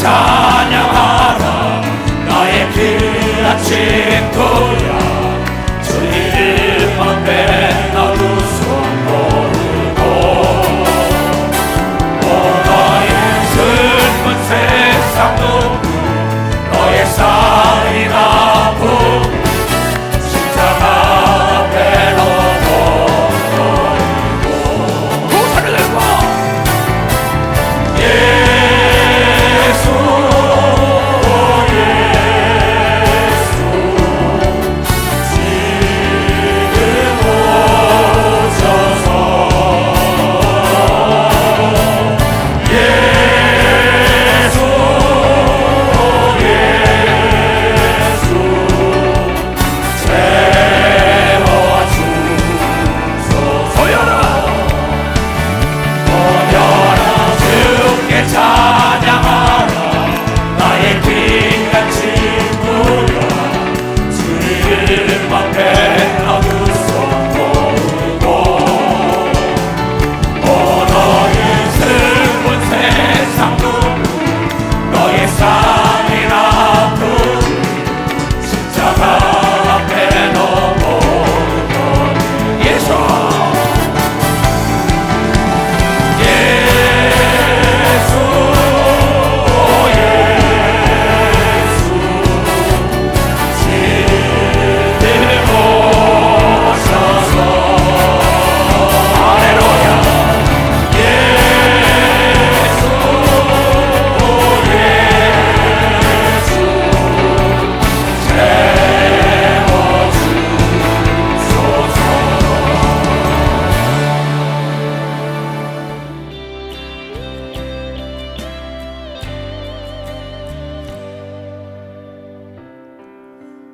찬양하라. 나의 귀한 친구야, 주 이름 앞에 나도 손모르고 너의 슬픈 세상 눈물, 너의 쌓인 아픔 십자가 앞에 넘어버리고 두 손을 들고 예수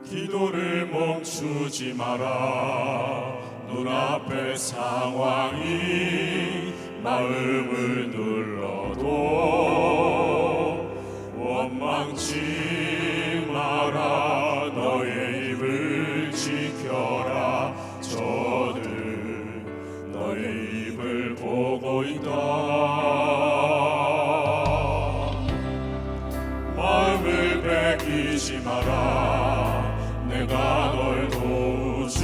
기도를 멈추지 마라. 눈앞의 상황이 마음을 눌러도 원망치 마라. 너의 입을 지켜라. 저들 너의 입을 보고 있다. 마음을 베끼지 마라. 내가 널 도우지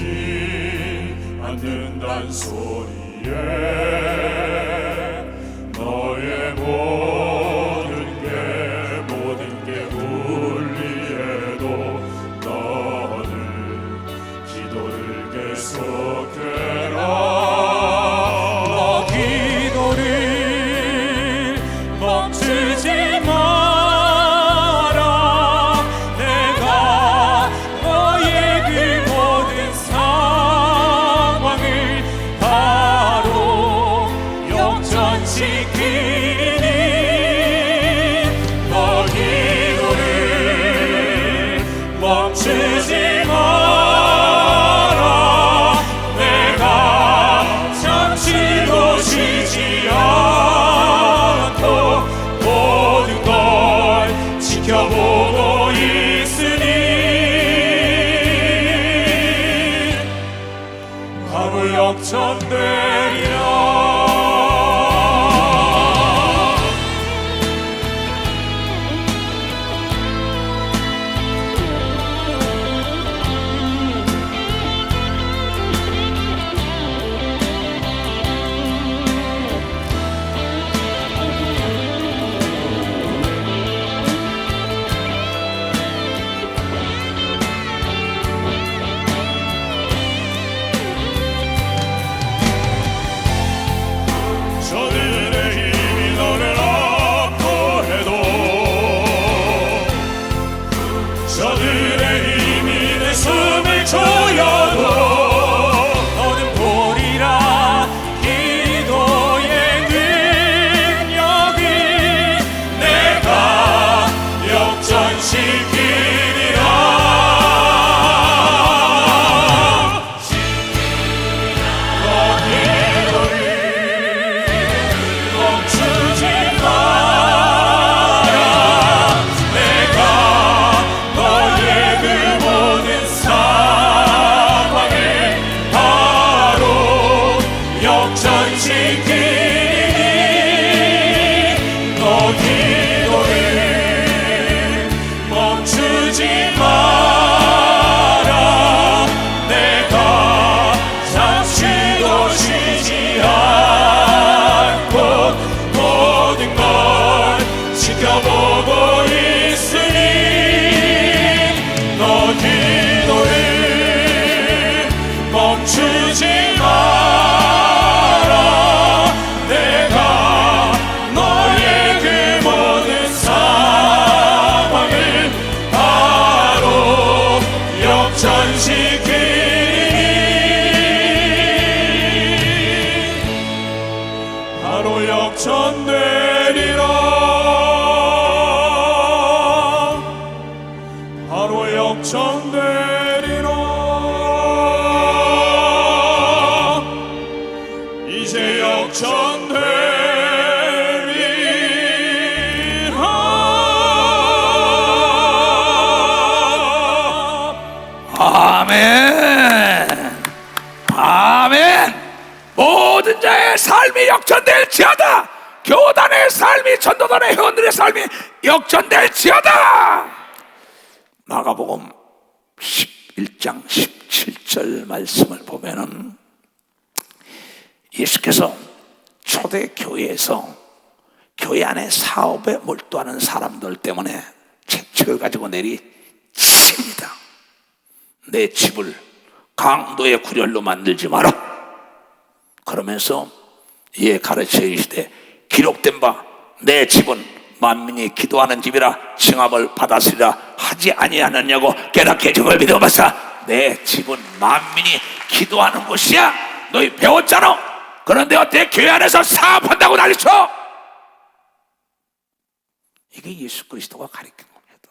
않는단 소리에 너의 모든 게 불리해도 너는 기도를 계속해라. 너 기도를 멈추지 마라. 내가 너의 그 모든 상황을 바로 역전시키니 너 기도를 멈추지 마라. 내가 잠시도 쉬지 않고 모든 걸 지켜보고 있으니 바로 역전되리라. 저들의 힘이 너를 얻고 해도 저들의 힘이 내 숨을 조여도 너는 보리라. 기도의 능력이 내가 역전시키리라. 너 기도를 멈추지 마라. 내가 너의 그 모든 상황을 바로 역전시키니 너 기도를 역전되리라. 바로 역전되리라. 이제 역전되리라. 아멘. 아멘. 모든 자의 삶이 역전될지어다. 교단의 삶이, 전도단의 회원들의 삶이 역전될지어다. 마가복음 11장 17절 말씀을 보면은 예수께서 초대교회에서 교회 안에 사업에 몰두하는 사람들 때문에 책을 가지고 내리칩니다. 내 집을 강도의 구렬로 만들지 마라. 그러면서 이에 가르쳐 이르시되 기록된 바 내 집은 만민이 기도하는 집이라 칭함을 받았으리라 하지 아니하느냐고 깨닫게 저걸 믿어봤사. 내 집은 만민이 기도하는 곳이야. 너희 배웠잖아. 그런데 어때? 교회 안에서 사업한다고 난리쳐. 이게 예수 그리스도가 가르친 겁니다.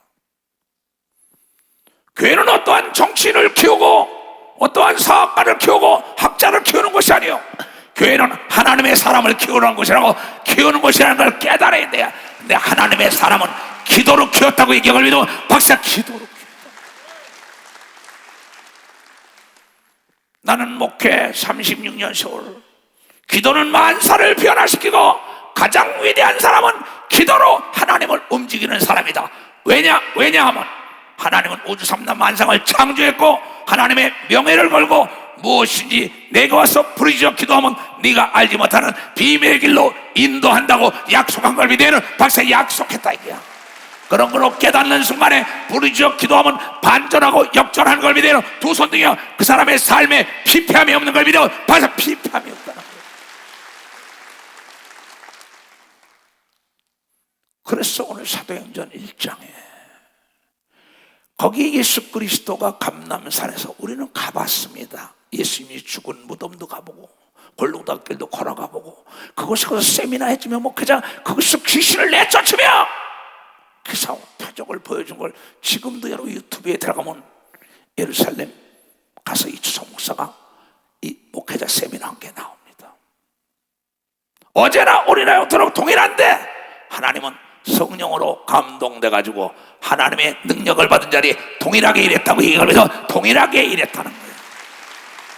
교회는 어떠한 정치인을 키우고 어떠한 사업가를 키우고 학자를 키우는 것이 아니에요. 교회는 하나님의 사람을 키우는 곳이라고, 키우는 곳이라는 걸 깨달아야 돼요. 근데 하나님의 사람은 기도로 키웠다고 얘기하고 믿으면 박사 기도로 키웠다. 나는 목회 36년 세월, 기도는 만사를 변화시키고 가장 위대한 사람은 기도로 하나님을 움직이는 사람이다. 왜냐하면 하나님은 우주 삼단 만상을 창조했고 하나님의 명예를 걸고 무엇인지 내가 와서 부르짖어 기도하면 네가 알지 못하는 비밀의 길로 인도한다고 약속한 걸 믿으면 박사 약속했다 이거야. 그런 걸로 깨닫는 순간에 부르짖어 기도하면 반전하고 역전하는 걸 믿으면 두 손 등에 그 사람의 삶에 피폐함이 없는 걸 믿으면 박사 피폐함이 없다는 거야. 그래서 오늘 사도행전 1장에 거기 예수 그리스도가 감람산에서 우리는 가봤습니다. 예수님이 죽은 무덤도 가보고 골고다 길도 걸어가보고 그곳에 가서 세미나 해주며 목회자 그곳에서 귀신을 내쫓으며 기사 표적을 보여준 걸 지금도 여러분 유튜브에 들어가면 예루살렘 가서 이주성 목사가 이 목회자 세미나 한 게 나옵니다. 어제나 오늘이나 영토록 동일한데 하나님은 성령으로 감동돼가지고 하나님의 능력을 받은 자리에 동일하게 일했다고 얘기하면서 동일하게 일했다는 거예요.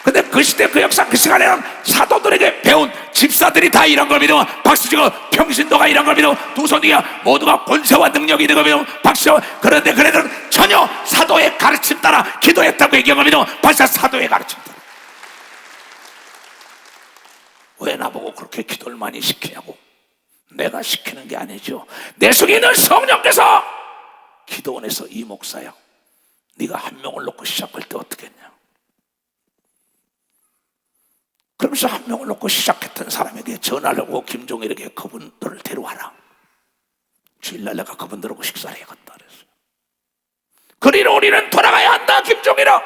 근데 그 시대 그 역사 그 시간에는 사도들에게 배운 집사들이 다 이런 걸 믿으면 박수치고 평신도가 이런 걸 믿으면 두 손이야 모두가 권세와 능력이 있는 걸 믿으면 박수. 그런데 그네들은 전혀 사도의 가르침 따라 기도했다고 얘기한 걸 믿으면 박수. 사도의 가르침 따라. 왜 나보고 그렇게 기도를 많이 시키냐고. 내가 시키는 게 아니죠. 내 속에 있는 성령께서 기도원에서 이 목사야 네가 한 명을 놓고 시작할 때 어떻게 했냐. 그러면서 한 명을 놓고 시작했던 사람에게 전화를 하고 김종일에게 그분들을 데려와라. 주일날 내가 그분들하고 식사를 해야겠다 그랬어요. 그리로 우리는 돌아가야 한다. 김종일아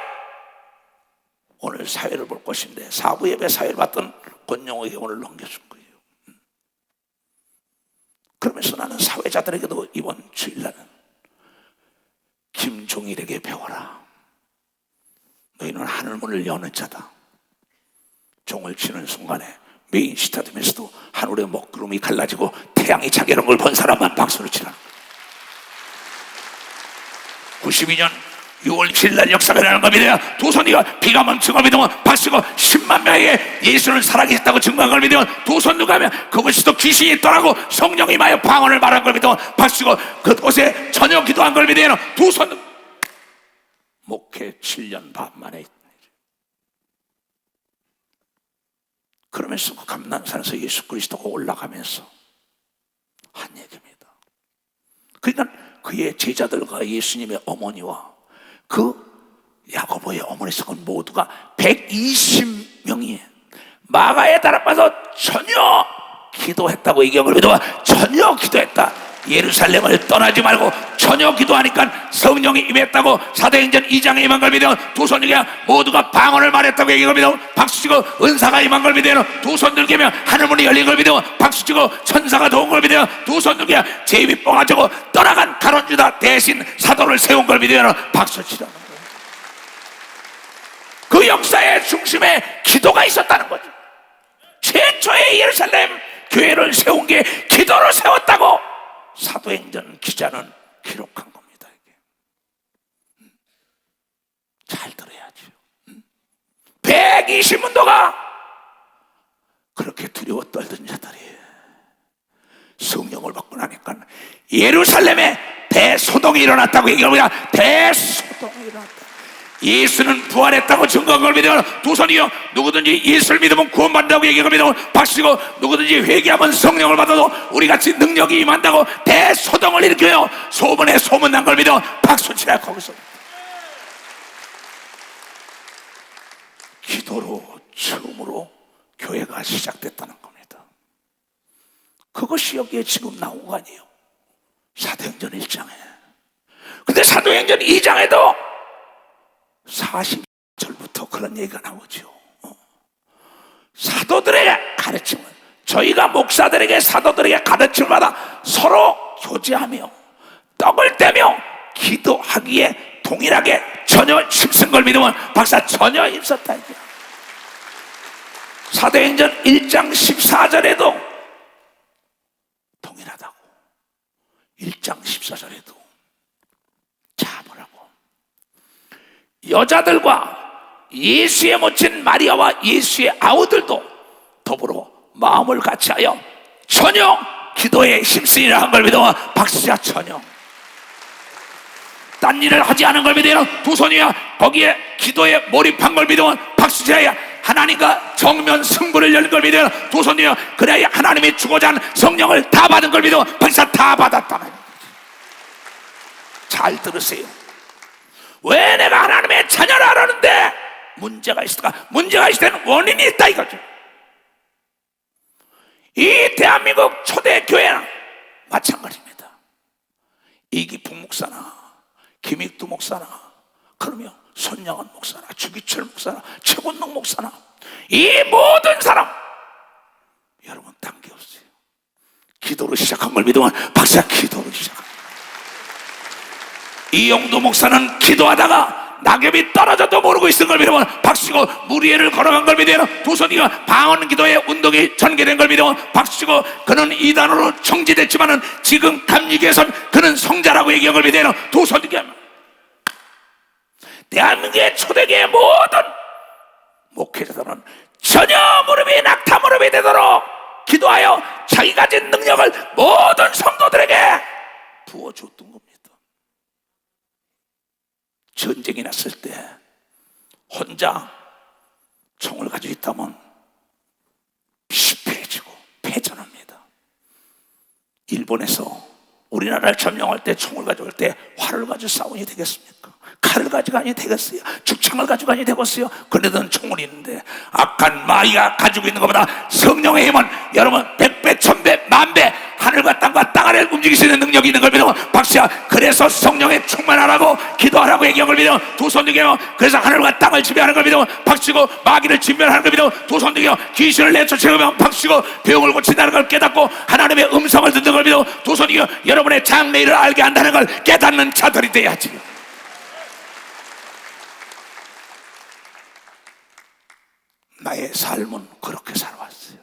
오늘 사회를 볼 것인데 사부 예배 사회를 봤던 권영호에게 오늘 넘겨준 거예요. 그러면서 나는 사회자들에게도 이번 주일날은 김종일에게 배워라. 너희는 하늘문을 여는 자다. 종을 치는 순간에 메인 스타디움에서도 하늘의 먹구름이 갈라지고 태양이 자기는 걸 본 사람만 박수를 치라는 거예요. 92년 6월 7일 역사가 일어나는 겁니다. 두 손이가 비가 멈춘 걸 믿으면 박수고 10만 명에게 예수를 살아계셨다고 증거한 걸 믿으면 두 손 누가 하면 그곳에도 귀신이 있더라고 성령이 마여 방언을 말한 걸 믿으면 박수고 그곳에 전혀 기도한 걸 믿으면 두 손 목회 7년 반 만에 그러면서 그 감람산에서 예수 그리스도가 올라가면서 한 얘기입니다. 그러니까 그의 제자들과 예수님의 어머니와 그 야고보의 어머니석은 모두가 120명이 마가에 따라서 전혀 기도했다고 얘기한 걸 믿어봐. 전혀 기도했다. 예루살렘을 떠나지 말고 전혀 기도하니까 성령이 임했다고 사도행전 2장에 임한 걸 믿어 두 손 들게 모두가 방언을 말했다고 얘기를 믿어 박수치고 은사가 임한 걸 믿어 두 손 들게 하늘문이 열린 걸 믿어 박수치고 천사가 도운 걸 믿어 두 손 들게 제입이 뻥아지고 떠나간 가룟 유다 대신 사도를 세운 걸 믿어 박수치라는 거예요. 그 역사의 중심에 기도가 있었다는 거죠. 최초의 예루살렘 교회를 세운 게 기도로 세웠다고 사도행전 기자는 기록한 겁니다. 이게. 잘 들어야죠. 120문도가 그렇게 두려워 떨던 자들이 성령을 받고 나니까 예루살렘에 대소동이 일어났다고 얘기합니다. 대소동이 일어났다. 예수는 부활했다고 증거한 걸 믿으면 두 손이요 누구든지 예수를 믿으면 구원받는다고 얘기합니다. 박수고 누구든지 회개하면 성령을 받아도 우리같이 능력이 임한다고 대소동을 일으켜요. 소문에 소문난 걸 믿어 박수치라. 거기서 기도로 처음으로 교회가 시작됐다는 겁니다. 그것이 여기에 지금 나온 거 아니에요. 사도행전 1장에. 근데 사도행전 2장에도 40절부터 그런 얘기가 나오죠. 사도들에게 가르침을, 저희가 목사들에게 사도들에게 가르침을 받아 서로 교제하며 떡을 떼며 기도하기에 동일하게 전혀 힘쓴 걸 믿으면 박사 전혀 힘썼다. 사도행전 1장 14절에도 동일하다고. 1장 14절에도 여자들과 예수의 모친 마리아와 예수의 아우들도 더불어 마음을 같이하여 전혀 기도에 힘쓰이라 한 걸 믿어 박수야. 전혀 딴 일을 하지 않은 걸 믿어 두 손이야 거기에 기도에 몰입한 걸 믿어 박수야. 하나님과 정면 승부를 열린 걸 믿어 두 손이야 그래야 하나님이 주고자 하는 성령을 다 받은 걸 믿어 박수야. 다 받았다는 거지. 잘 들으세요. 왜 내가 하나님의 자녀를 하라는데 문제가 있을까? 문제가 있을 때는 원인이 있다 이거죠. 이 대한민국 초대 교회는 마찬가지입니다. 이기풍 목사나 김익두 목사나 그러면 손양원 목사나 주기철 목사나 최곤동 목사나 이 모든 사람 여러분 딴 게 없어요. 기도로 시작한 걸 믿으면 박사 기도로 시작합니다. 이용도 목사는 기도하다가 낙엽이 떨어져도 모르고 있는 걸 믿으면 박수치고 물 위를 걸어간 걸 믿으면 두 손이가 방언 기도의 운동이 전개된 걸 믿으면 박수치고 그는 이단으로 정지됐지만은 지금 감리교에선 그는 성자라고 얘기한 걸 믿으면 두 손이가 대한민국의 초대교의 모든 목회자들은 전혀 무릎이 낙타 무릎이 되도록 기도하여 자기 가진 능력을 모든 성도들에게 부어줬던 겁니다. 전쟁이 났을 때 혼자 총을 가지고 있다면 실패해지고 패전합니다. 일본에서 우리나라를 점령할 때 총을 가지고 올 때 활을 가지고 싸우니 되겠습니까? 칼을 가지고 아니 되겠어요? 죽창을 가지고 아니 되겠어요? 그네들은 총을 있는데 악한 마귀가 가지고 있는 것보다 성령의 힘은 여러분 100배, 1000배, 만배 하늘과 땅과 땅 아래를 움직일 수 있는 능력이 있는 걸 믿어 박수야. 그래서 성령에 충만하라고 기도하라고 얘기한 걸 믿어 두 손 들게요. 그래서 하늘과 땅을 지배하는 걸 믿어 박수고 마귀를 진멸하는 걸 믿어 두 손 들게요. 귀신을 내쫓으면 박수고 병을 고친다는 걸 깨닫고 하나님의 음성을 듣는 걸 믿어 두 손 들게요. 여러분의 장래일을 알게 한다는 걸 깨닫는 자들이 돼야지. 나의 삶은 그렇게 살아왔어요.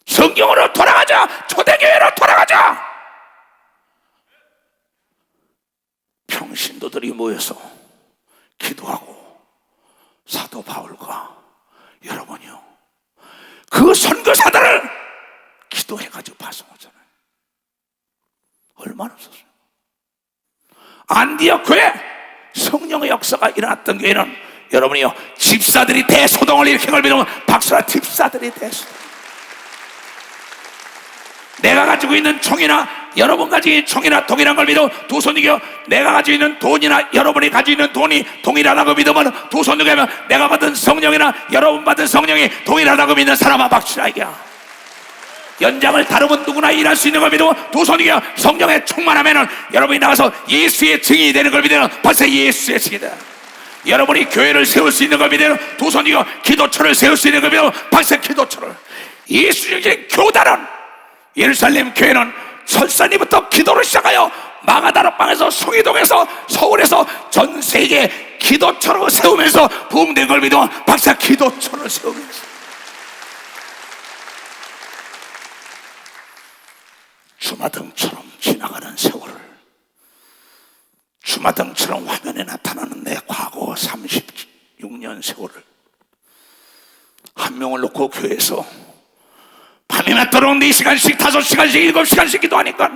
성경으로 돌아가자. 초대교회로 돌아가자. 평신도들이 모여서 기도하고 사도 바울과 여러분이요 그 선교사들을 기도해가지고 파송하잖아요. 얼마나 없었어요. 안디옥 교회 성령의 역사가 일어났던 교회는 여러분이요 집사들이 대소동을 일으킨 걸 믿으면 박수라. 집사들이 대소동. 내가 가지고 있는 총이나 여러분 가지고 있는 총이나 동일한 걸 믿어 두 손 들겨. 내가 가지고 있는 돈이나 여러분이 가지고 있는 돈이 동일하다고 믿으면 두 손 들게 하면 내가 받은 성령이나 여러분 받은 성령이 동일하다고 믿는 사람아 박수라. 이게 연장을 다루면 누구나 일할 수 있는 걸 믿어. 두 손이여 성령에 충만하면은 여러분이 나가서 예수의 증인이 되는 걸 믿어. 벌써 예수의 증이다. 여러분이 교회를 세울 수 있는 걸 믿어. 두 손이여 기도처를 세울 수 있는 걸 믿어. 벌써 기도처를. 예수의 교단은, 예루살렘 교회는 설산이부터 기도를 시작하여 마가다락방에서 송이동에서 서울에서 전 세계 기도처를 세우면서 부흥된 걸 믿어. 박사 기도처를 세우면서 주마등처럼 지나가는 세월을, 주마등처럼 화면에 나타나는 내 과거 36년 세월을 한 명을 놓고 교회에서 밤이 맞도록 4시간씩 5시간씩 7시간씩 기도하니까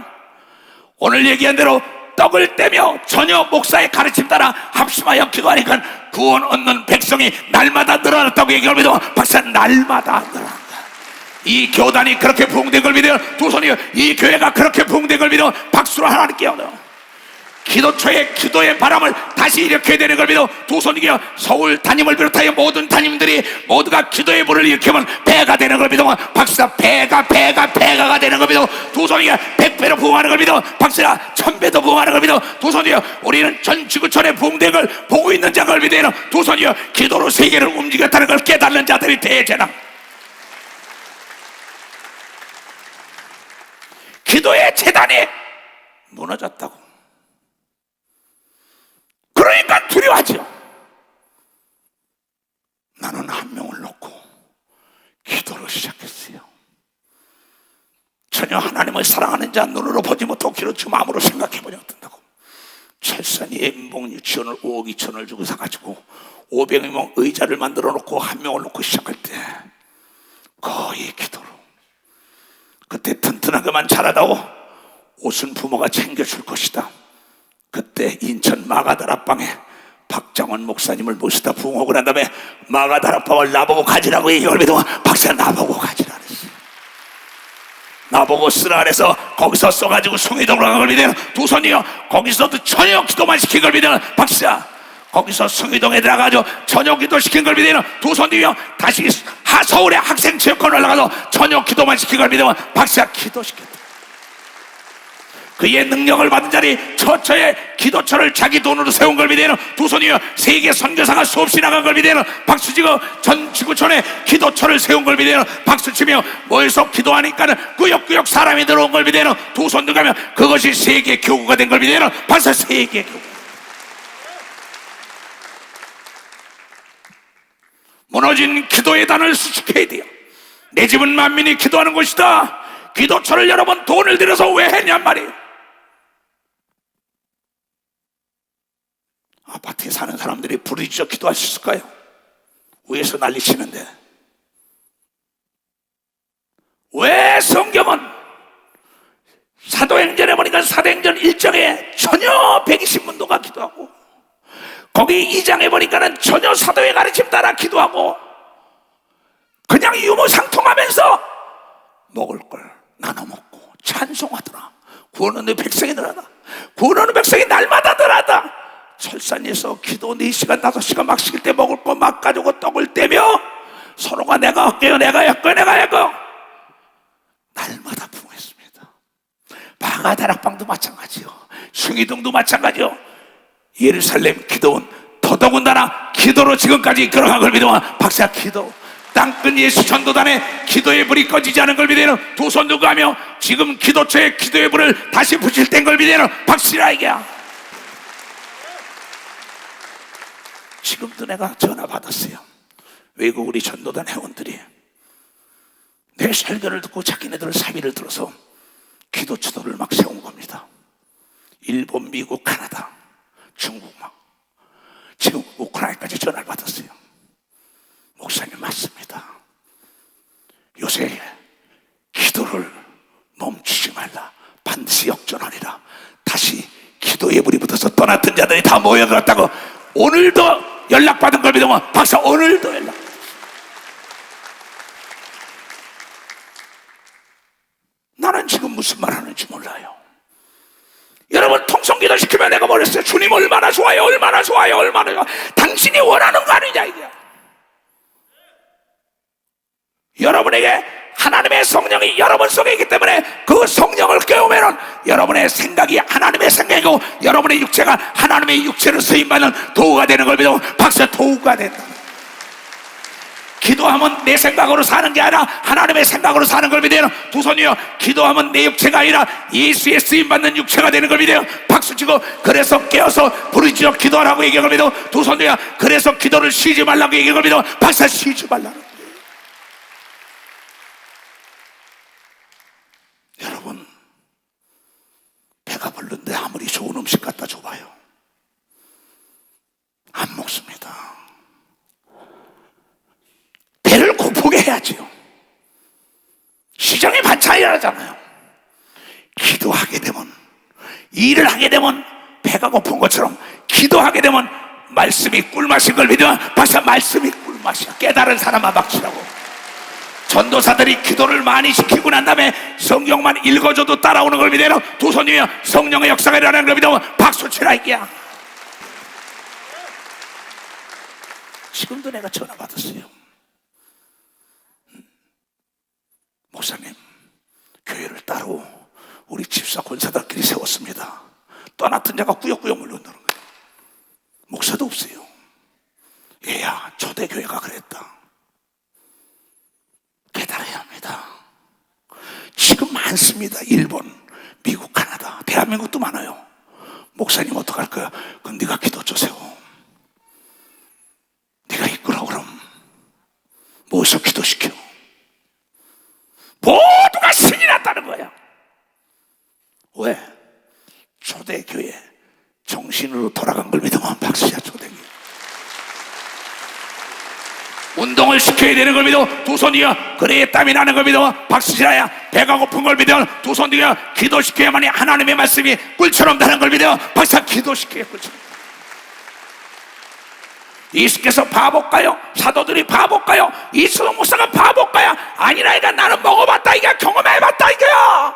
오늘 얘기한 대로 떡을 떼며 전혀 목사의 가르침 따라 합심하여 기도하니까 구원 얻는 백성이 날마다 늘어났다고 얘기합니다. 박사 날마다 늘어난다. 이 교단이 그렇게 부흥된 걸 믿어요. 두 손이요 이 교회가 그렇게 부흥된 걸 믿어. 박수로 하나님께 얻어. 기도처의 기도의 바람을 다시 일으켜야 되는 걸 믿어. 두 손이요 서울 담임을 비롯하여 모든 담임들이 모두가 기도의 불을 일으키면 배가 되는 걸 믿어. 박수가 배가 되는 걸 믿어. 두 손이요 100배로 부흥하는 걸 믿어. 박수가 1000배도 부흥하는 걸 믿어. 두 손이요 우리는 전 지구촌의 부흥된 걸 보고 있는 자를 믿어요. 두 손이요 기도로 세계를 움직였다는 걸 깨닫는 자들이 대제나. 기도의 재단이 무너졌다고. 그러니까 두려워하죠. 나는 한 명을 놓고 기도를 시작했어요. 전혀 하나님을 사랑하는 자 눈으로 보지 못하고 귀로 주 마음으로 생각해보지 못한다고. 철산이 엠봉 유치원을 5억 2천을 주고 사가지고 500명 의자를 만들어 놓고 한 명을 놓고 시작할 때 거의 기도로. 그때 튼튼하게만 자라다오 옷은 부모가 챙겨줄 것이다. 그때 인천 마가다락방에 박장원 목사님을 모시다 부흥하고 난 다음에 마가다락방을 나보고 가지라고 얘기를 믿어. 박사 나보고 가지라 그랬어요. 나보고 쓰라 그래서 거기서 써가지고 송이동으로 간 걸 믿어요. 두 손이요 거기서도 저녁 기도만 시킨 걸 믿어요. 박사 거기서 송이동에 들어가서 저녁 기도 시킨 걸 믿어요. 두 손이요 다시 서울에 학생체육관 올라가서 저녁 기도만 시킨 걸 믿어요. 박사 기도시켰다. 그의 능력을 받은 자리 처처의 기도처를 자기 돈으로 세운 걸 믿어요. 두 손이요 세계 선교사가 수없이 나간 걸 믿어요. 박수치고 전 지구촌에 기도처를 세운 걸 믿어요. 박수치며 모여서 기도하니까는 꾸역꾸역 사람이 들어온 걸 믿어요. 두 손 들어가면 그것이 세계 교구가 된 걸 믿어요. 벌써 세계 교구. 무너진 기도의 단을 수축해야 돼요. 내 집은 만민이 기도하는 곳이다. 기도처를 여러분 돈을 들여서 왜 했냔 말이에요. 아파트에 사는 사람들이 부르짖어 기도할 수 있을까요? 위에서 난리치는데. 왜 성경은 사도행전에 보니까 사도행전 1장에 전혀 120문도가 기도하고 거기 2장에 보니까는 전혀 사도의 가르침 따라 기도하고 그냥 유무상통하면서 먹을 걸 나눠 먹고 찬송하더라. 구원 얻는 백성이 늘어나. 구원 얻는 백성이 날마다 늘어나. 철산에서 기도 4시간 5시간 막 시킬 때 먹을 거 막 가지고 떡을 떼며 서로가 내가 할게요 내가 할거 내가 할거 날마다 부흥했습니다. 마가다락방도 마찬가지요. 숭이동도 마찬가지요. 예루살렘 기도원 더더군다나 기도로 지금까지 이끌어간 걸 믿어. 박사 기도 땅끝 예수 전도단에 기도의 불이 꺼지지 않은 걸 믿어요. 두 손 들고 하며 지금 기도처에 기도의 불을 다시 붙일 땐 걸 믿어요. 박수라 이게야. 지금도 내가 전화 받았어요. 외국 우리 전도단 회원들이 내 설교를 듣고 자기네들 사비를 들어서 기도처도를 막 세운 겁니다. 일본, 미국, 카나다, 중국 막 지금 우크라이나까지 전화를 받았어요. 목사님 맞습니다. 요새 기도를 멈추지 말라. 반드시 역전하리라. 다시 기도의 불이 붙어서 떠났던 자들이 다 모여들었다고. 오늘도 연락받은 걸 믿으면 박사 오늘도 연락. 나는 지금 무슨 말 하는지 몰라요. 여러분 통성기도 시키면 내가 뭐랬어요? 주님 얼마나 좋아요 얼마나 좋아요 얼마나 좋아요. 당신이 원하는 거 아니냐 이게. 여러분에게 하나님의 성령이 여러분 속에 있기 때문에 그 성령을 깨우면은 여러분의 생각이 하나님의 생각이고 여러분의 육체가 하나님의 육체로 쓰임받는 도구가 되는 걸 믿어. 박사, 도구가 된다. 기도하면 내 생각으로 사는 게 아니라 하나님의 생각으로 사는 걸 믿어요. 두 손이요. 기도하면 내 육체가 아니라 예수의 쓰임받는 육체가 되는 걸 믿어요. 박수 치고. 그래서 깨어서 부르짖어 기도하라고 얘기한 걸 믿어. 두 손이요. 그래서 기도를 쉬지 말라고 얘기한 걸 믿어. 박수, 쉬지 말라고. 여러분, 배가 부른데 아무리 좋은 음식 갖다 줘봐요, 안 먹습니다. 배를 고프게 해야지요. 시장에 반찬이라잖아요. 기도하게 되면, 일을 하게 되면 배가 고픈 것처럼 기도하게 되면 말씀이 꿀맛인 걸 믿으면 박사, 말씀이 꿀맛이야. 깨달은 사람만 박수라고. 전도사들이 기도를 많이 시키고 난 다음에 성경만 읽어줘도 따라오는 걸 믿어요. 두 손이며 성령의 역사가 일어나는 걸 믿으면 박수 치라 이게야. 지금도 내가 전화 받았어요. 목사님, 교회를 따로 우리 집사 권사들끼리 세웠습니다. 떠났던 자가 꾸역꾸역 물러오는 거예요. 목사도 없어요. 얘야, 초대교회가 그랬다. 깨달아야 합니다. 지금 많습니다. 일본, 미국, 카나다, 대한민국도 많아요. 목사님 어떡할 거야? 그럼 네가 기도 주세요. 네가 이끌어. 그럼 무엇을 기도시켜? 모두가 신이 났다는 거야. 왜? 초대교회 정신으로 돌아간 걸 믿으면 박수야. 초대교회 운동을 시켜야 되는 걸 믿어. 두 손이여. 그래야 땀이 나는 걸 믿어. 박수시라야. 배가 고픈 걸 믿어. 두 손이여. 기도시켜야만이 하나님의 말씀이 꿀처럼 나는 걸 믿어. 박사, 기도시켜야 꿀처럼. 예수께서 바보일까요? 사도들이 바보일까요? 이수동 목사가 바보일까요? 아니라니까. 나는 먹어봤다 이게, 경험해봤다 이게야.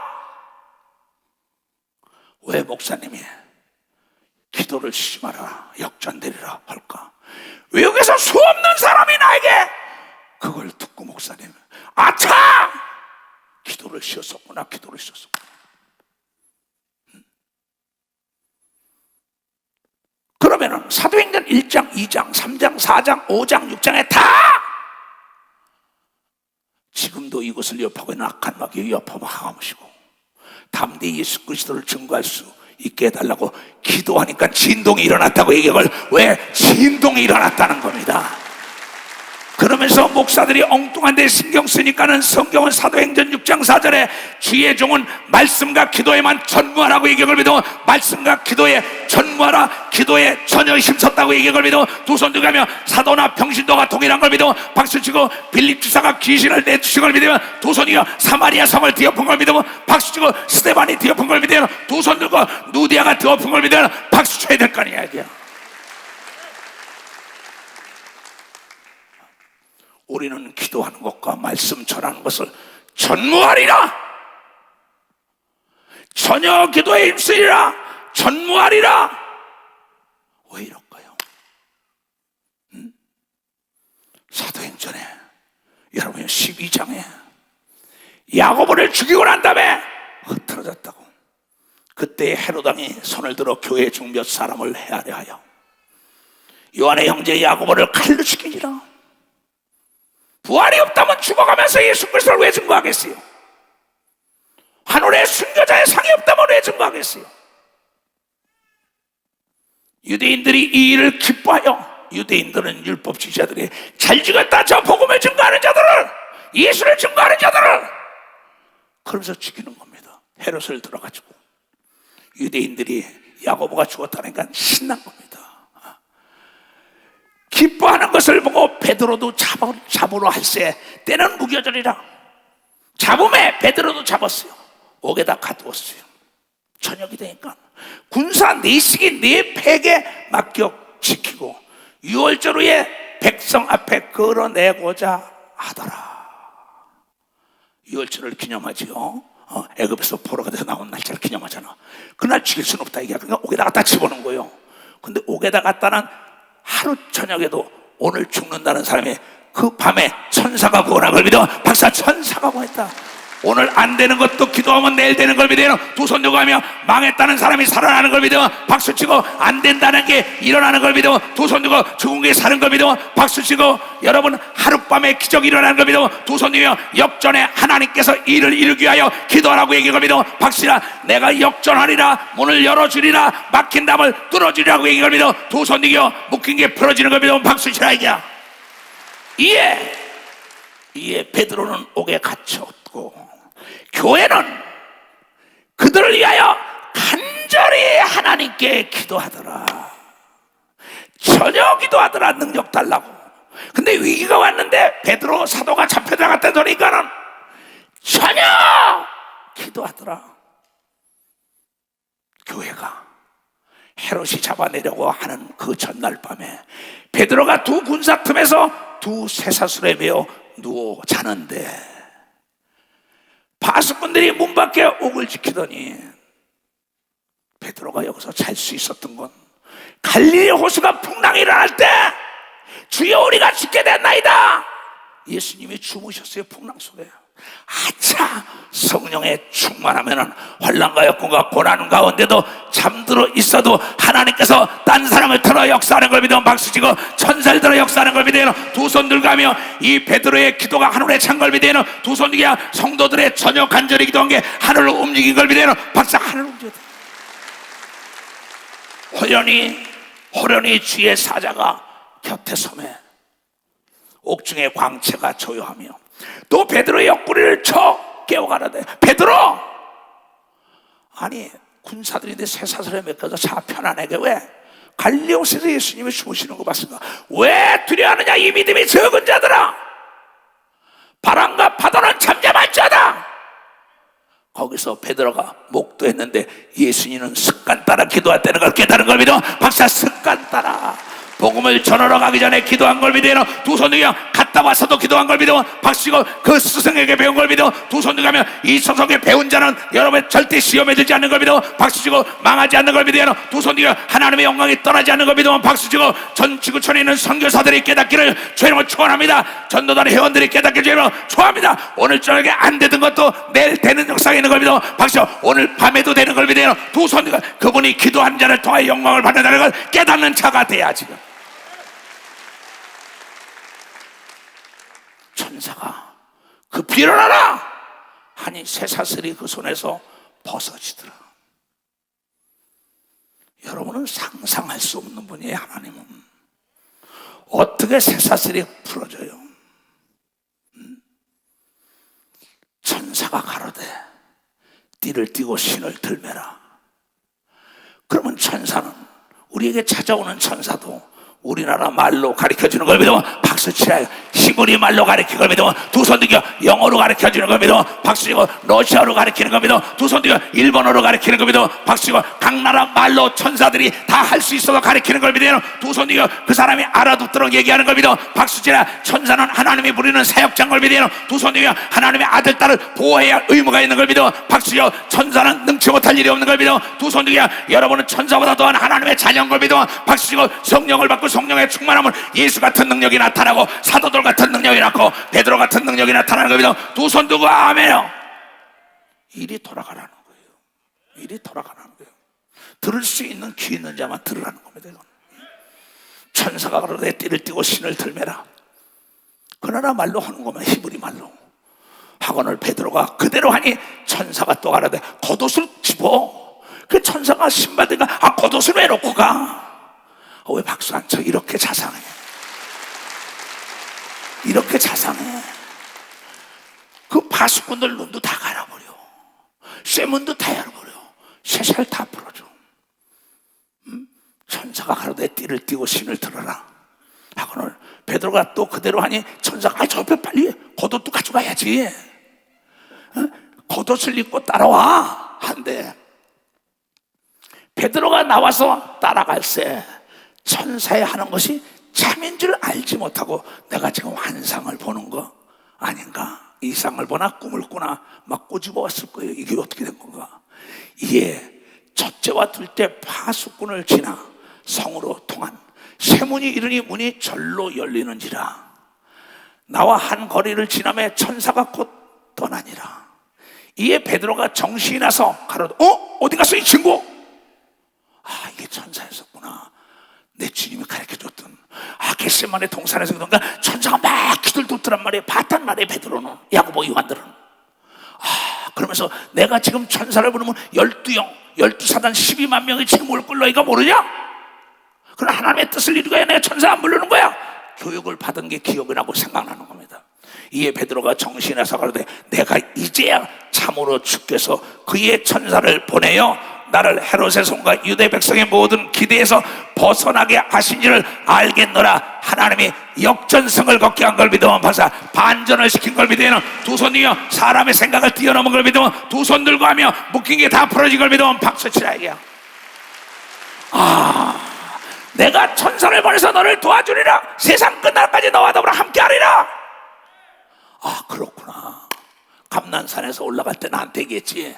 왜 목사님이 기도를 쉬지 마라, 역전되리라 할까? 외국에서 수 없는 사람이 나에게 그걸 듣고 목사님, 아차! 기도를 쉬었었구나. 기도를 쉬었었구나. 그러면은 사도행전 1장, 2장, 3장, 4장, 5장, 6장에 다 지금도 이것을 위협하고 있는 악한 마귀의 위협하고 항암하시고 담대히 예수 그리스도를 증거할 수 있게 해달라고 기도하니까 진동이 일어났다고 얘기할. 왜? 진동이 일어났다는 겁니다. 그러면서 목사들이 엉뚱한 데 신경 쓰니까는 성경은 사도행전 6장 4절에 주의 종은 말씀과 기도에만 전무하라고 얘기할 믿어. 말씀과 기도에 전무하라. 기도에 전혀 힘썼다고 얘기할 믿어. 두 손 들가며 사도나 병신도가 동일한 걸 믿어. 박수치고 빌립 주사가 귀신을 내주신 걸 믿으면 두 손이여. 사마리아 성을 뒤엎은 걸 믿으면 박수치고 스데반이 뒤엎은 걸 믿으면 두 손 들고 누디아가 뒤엎은 걸 믿으면 박수 쳐야 될 거 아니야 이게. 우리는 기도하는 것과 말씀 전하는 것을 전무하리라. 전혀 기도에 힘쓰리라. 전무하리라. 왜 이럴까요? 사도행전에 여러분 12장에 야고보를 죽이고 난 다음에 흩어졌다고. 그때 헤롯 왕이 손을 들어 교회 중 몇 사람을 해하려 하여 요한의 형제 야고보를 칼로 죽이니라. 부활이 없다면 죽어가면서 예수 그리스도를 왜 증거하겠어요? 하늘의 순교자의 상이 없다면 왜 증거하겠어요? 유대인들이 이 일을 기뻐하여, 유대인들은 율법주의자들이 잘 죽였다 저 복음을 증거하는 자들을, 예수를 증거하는 자들을, 그러면서 죽이는 겁니다. 헤롯을 들어가지고 유대인들이 야고보가 죽었다니까 신난 겁니다. 기뻐하는 것을 보고 베드로도 잡으러 할세. 때는 무교절이라 잡음에 베드로도 잡았어요. 옥에다 가두었어요. 저녁이 되니까 군사 4식이 4팩에 맡겨 지키고 유월절 후에 백성 앞에 끌어내고자 하더라. 유월절을 기념하지요. 애굽에서 포로가 돼서 나온 날짜를 기념하잖아. 그날 죽일 수는 없다 이게. 그러니까 옥에다 갖다 집어넣은 거예요. 근데 옥에다 갖다는 하루 저녁에도 오늘 죽는다는 사람이 그 밤에 천사가 구원한 걸 믿어. 박사, 천사가 구원했다. 오늘 안 되는 것도 기도하면 내일 되는 걸 믿어요. 두 손 들고 하며 망했다는 사람이 살아나는 걸 믿어. 박수치고 안 된다는 게 일어나는 걸 믿어. 두 손 들고 죽은 게 사는 걸 믿어. 박수치고 여러분 하룻밤에 기적이 일어나는 걸 믿어. 두 손 들고 역전에 하나님께서 일을 이루기 위하여 기도하라고 얘기한 걸 믿어. 박수라, 내가 역전하리라, 문을 열어주리라, 막힌 담을 뚫어주리라고 얘기한 걸 믿어. 두 손 들고 묶인 게 풀어지는 걸 믿어. 박수치라 얘기야. 이에 베드로는 옥에 갇혔고 교회는 그들을 위하여 간절히 하나님께 기도하더라. 전혀 기도하더라. 능력 달라고. 근데 위기가 왔는데 베드로 사도가 잡혀 들어갔다 그러니까는 전혀 기도하더라. 교회가 헤롯이 잡아내려고 하는 그 전날 밤에 베드로가 두 군사 틈에서 두 쇠사슬에 매어 누워 자는데 바수꾼들이 문 밖에 옥을 지키더니 베드로가 여기서 잘 수 있었던 건 갈릴리 호수가 풍랑이 일어날 때 주여 우리가 죽게 됐나이다. 예수님이 주무셨어요. 풍랑 속에. 아차, 성령에 충만하면은 환난과 역군과 고난 가운데도 잠들어 있어도 하나님께서 딴 사람을 들어 역사하는 걸 믿으면 박수치고 천사를 들어 역사하는 걸 믿으면 두 손 들고 하며 이 베드로의 기도가 하늘에 찬 걸 믿으면 두 손 들고 성도들의 전혀 간절히 기도한 게 하늘로 움직인 걸 믿으면 박수. 하늘로 움직였다. 호련히 주의 사자가 곁에 서매 옥중의 광채가 조요하며 또 베드로의 옆구리를 쳐 깨워가라되, 베드로! 아니 군사들인데 쇠사슬에 묶여서 자 편안하게 왜? 갈릴리 호수에서 예수님이 주무시는 거 봤습니까? 왜 두려워하느냐 이 믿음이 적은 자들아. 바람과 파도는 잠잠할지어다. 거기서 베드로가 목도했는데 예수님은 습관 따라 기도했다는 걸 깨달은 걸 믿어. 박사, 습관 따라 복음을 전하러 가기 전에 기도한 걸 믿어요. 두 손 들고 갔다 와서도 기도한 걸 믿어. 박수고 그 스승에게 배운 걸 믿어. 두 손 들고 가면 이 서석에 배운 자는 여러분 절대 시험에 들지 않는 걸 믿어. 박수치고 망하지 않는 걸 믿어요. 두 손 들고 하나님의 영광이 떠나지 않는 걸 믿어. 박수치고 전 지구촌에 있는 선교사들이 깨닫기를 주님을 축원합니다. 전도단의 회원들이 깨닫기를 주님을 축원합니다. 오늘 저녁에 안 되던 것도 내일 되는 역사가 있는 걸 믿어. 박수. 오늘 밤에도 되는 걸 믿어요. 두 손 들고 그분이 기도한 자를 통하여 영광을 받는다는 걸 깨닫는 자가 돼야 지금. 천사가 급히 일어나라 하니 쇠사슬이 그 손에서 벗어지더라. 여러분은 상상할 수 없는 분이에요. 하나님은 어떻게 쇠사슬이 풀어져요? 천사가 가로되 띠를 띠고 신을 들매라. 그러면 천사는 우리에게 찾아오는 천사도 우리나라 말로 가르쳐주는 걸 믿으면 박수치라요. 히브리 말로 가르치는 걸 믿으면 두 손 들고 영어로 가르쳐주는 걸 믿으면 박수치고 러시아로 가르치는 걸 믿으면 두 손 들고 일본어로 가르치는 걸 믿으면 박수치고 각 나라 말로 천사들이 다 할 수 있어서 가르치는 걸 믿으면 두 손 들고 그 사람이 알아듣도록 얘기하는 걸 믿으면 박수치라. 천사는 하나님이 부리는 사역자인 걸 믿으면 두 손 들고 하나님의 아들 딸을 보호해야 할 의무가 있는 걸 믿으면 박수치고 천사는 능치 못할 일이 없는 걸 믿으면 두 손 들고 여러분은 천사보다 더한 하나님의 자녀인 걸 믿으면 박수치고 성령을 받고 성령의 충만함은 예수 같은 능력이 나타나고 사도들 같은 능력이 나고 베드로 같은 능력이 나타나는 겁니다. 두 손 들고 아멘요. 일이 돌아가라는 거예요. 일이 돌아가라는 거예요. 들을 수 있는 귀 있는 자만 들으라는 겁니다. 이건. 천사가 그러되 띠를 띠고 신을 들매라. 그 나라 말로 하는 거면 히브리 말로 하거늘 베드로가 그대로 하니 천사가 또 가라되 겉옷을 집어. 그 천사가 신받으니까 겉옷을 왜 놓고 가? 왜 박수 안 쳐? 이렇게 자상해. 이렇게 자상해. 그 파수꾼들 눈도 다 갈아버려. 쇠문도 다 열어버려. 쇠살 다 풀어줘. 천사가 가로되 띠를 띠고 신을 들어라 하거늘 베드로가 또 그대로 하니 천사가 저 옆에 빨리 겉옷도 가져가야지. 겉옷을 입고 따라와 한대. 베드로가 나와서 따라갈새 천사의 하는 것이 참인 줄 알지 못하고 내가 지금 환상을 보는 거 아닌가? 이상을 보나 꿈을 꾸나 막 꼬집어 왔을 거예요. 이게 어떻게 된 건가? 이에 첫째와 둘째 파수꾼을 지나 성으로 통한 쇠문이 이르니 문이 절로 열리는지라. 나와 한 거리를 지나매 천사가 곧 떠나니라. 이에 베드로가 정신이 나서 가로되 어디 갔어 이 친구? 아, 이게 천사였었구나. 내 주님이 가르쳐줬던 겟세마네 동산에서 그런가 천사가 막 기들돋더란 말이에요. 봤단 말이에요. 베드로는, 야고보, 요한들은. 그러면서 내가 지금 천사를 부르면 12영 12사단 12만 명이 지금 올 걸 너희가 모르냐? 그럼 하나님의 뜻을 이루고야 내가 천사 안 부르는 거야. 교육을 받은 게 기억이 나고 생각나는 겁니다. 이에 베드로가 정신이 나서 가로되 내가 이제야 참으로 주께서 그의 천사를 보내어 나를 헤롯의 손과 유대 백성의 모든 기대에서 벗어나게 하신지를 알겠노라. 하나님이 역전성을 걷게 한 걸 믿으면 박사, 반전을 시킨 걸 믿으면 두 손 이어 사람의 생각을 뛰어넘은 걸 믿으면 두 손 들고 하며 묶인 게 다 풀어진 걸 믿으면 박수 치라 이게야. 내가 천사를 보내서 너를 도와주리라. 세상 끝날까지 너와 더불어 함께하리라. 그렇구나. 감난산에서 올라갈 때 나한테 얘기했지.